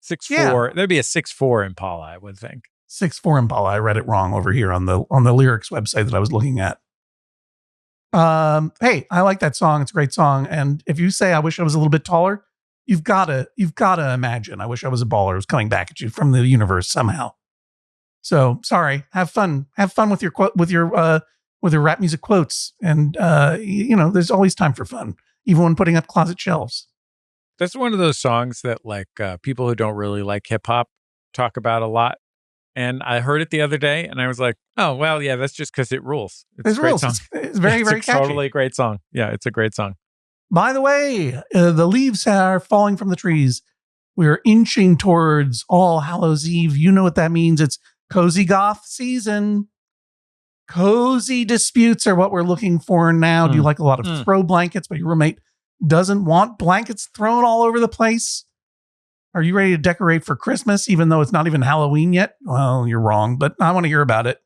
S2: 6'4".
S1: Yeah.
S2: There'd be a 6'4" Impala, I would think.
S1: 6'4" Impala. I read it wrong over here on the lyrics website that I was looking at. Hey, I like that song. It's a great song. And if you say I wish I was a little bit taller, you've gotta imagine I wish I was a baller. It was coming back at you from the universe somehow. So sorry. Have fun. Have fun with your rap music quotes. And there's always time for fun, even when putting up closet shelves.
S2: That's one of those songs that people who don't really like hip hop talk about a lot. And I heard it the other day, and I was like, "Oh, well, yeah, that's just because it rules. It's a great song.
S1: It's very, very catchy.
S2: Totally a great song. Yeah, it's a great song."
S1: By the way, the leaves are falling from the trees. We're inching towards All Hallows Eve. You know what that means? It's cozy goth season. Cozy disputes are what we're looking for now. Do you like a lot of throw blankets, but your roommate doesn't want blankets thrown all over the place? Are you ready to decorate for Christmas, even though it's not even Halloween yet? Well, you're wrong, but I want to hear about it.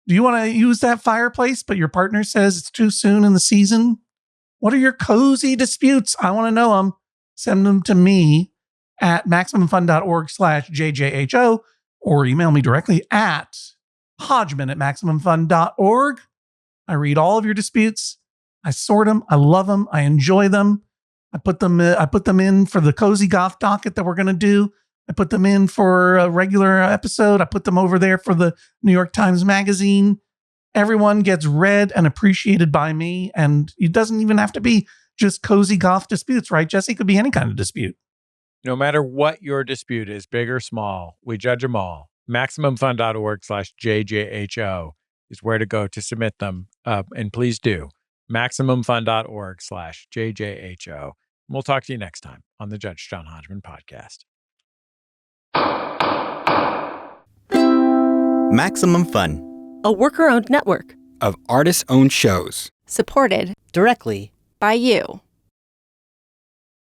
S1: Do you want to use that fireplace, but your partner says it's too soon in the season? What are your cozy disputes? I want to know them. Send them to me at maximumfun.org/JJHO or email me directly at hodgman@maximumfun.org. I read all of your disputes. I sort them. I love them. I enjoy them. I put them in for the Cozy Goth docket that we're going to do. I put them in for a regular episode. I put them over there for the New York Times Magazine. Everyone gets read and appreciated by me. And it doesn't even have to be just cozy goth disputes, right, Jesse? Could be any kind of dispute.
S2: No matter what your dispute is, big or small, we judge them all. MaximumFun.org/JJHO is where to go to submit them. And please do. MaximumFun.org/JJHO. We'll talk to you next time on the Judge John Hodgman podcast.
S6: Maximum Fun,
S7: a worker-owned network
S8: of artist-owned shows.
S7: supported
S9: directly
S7: by you.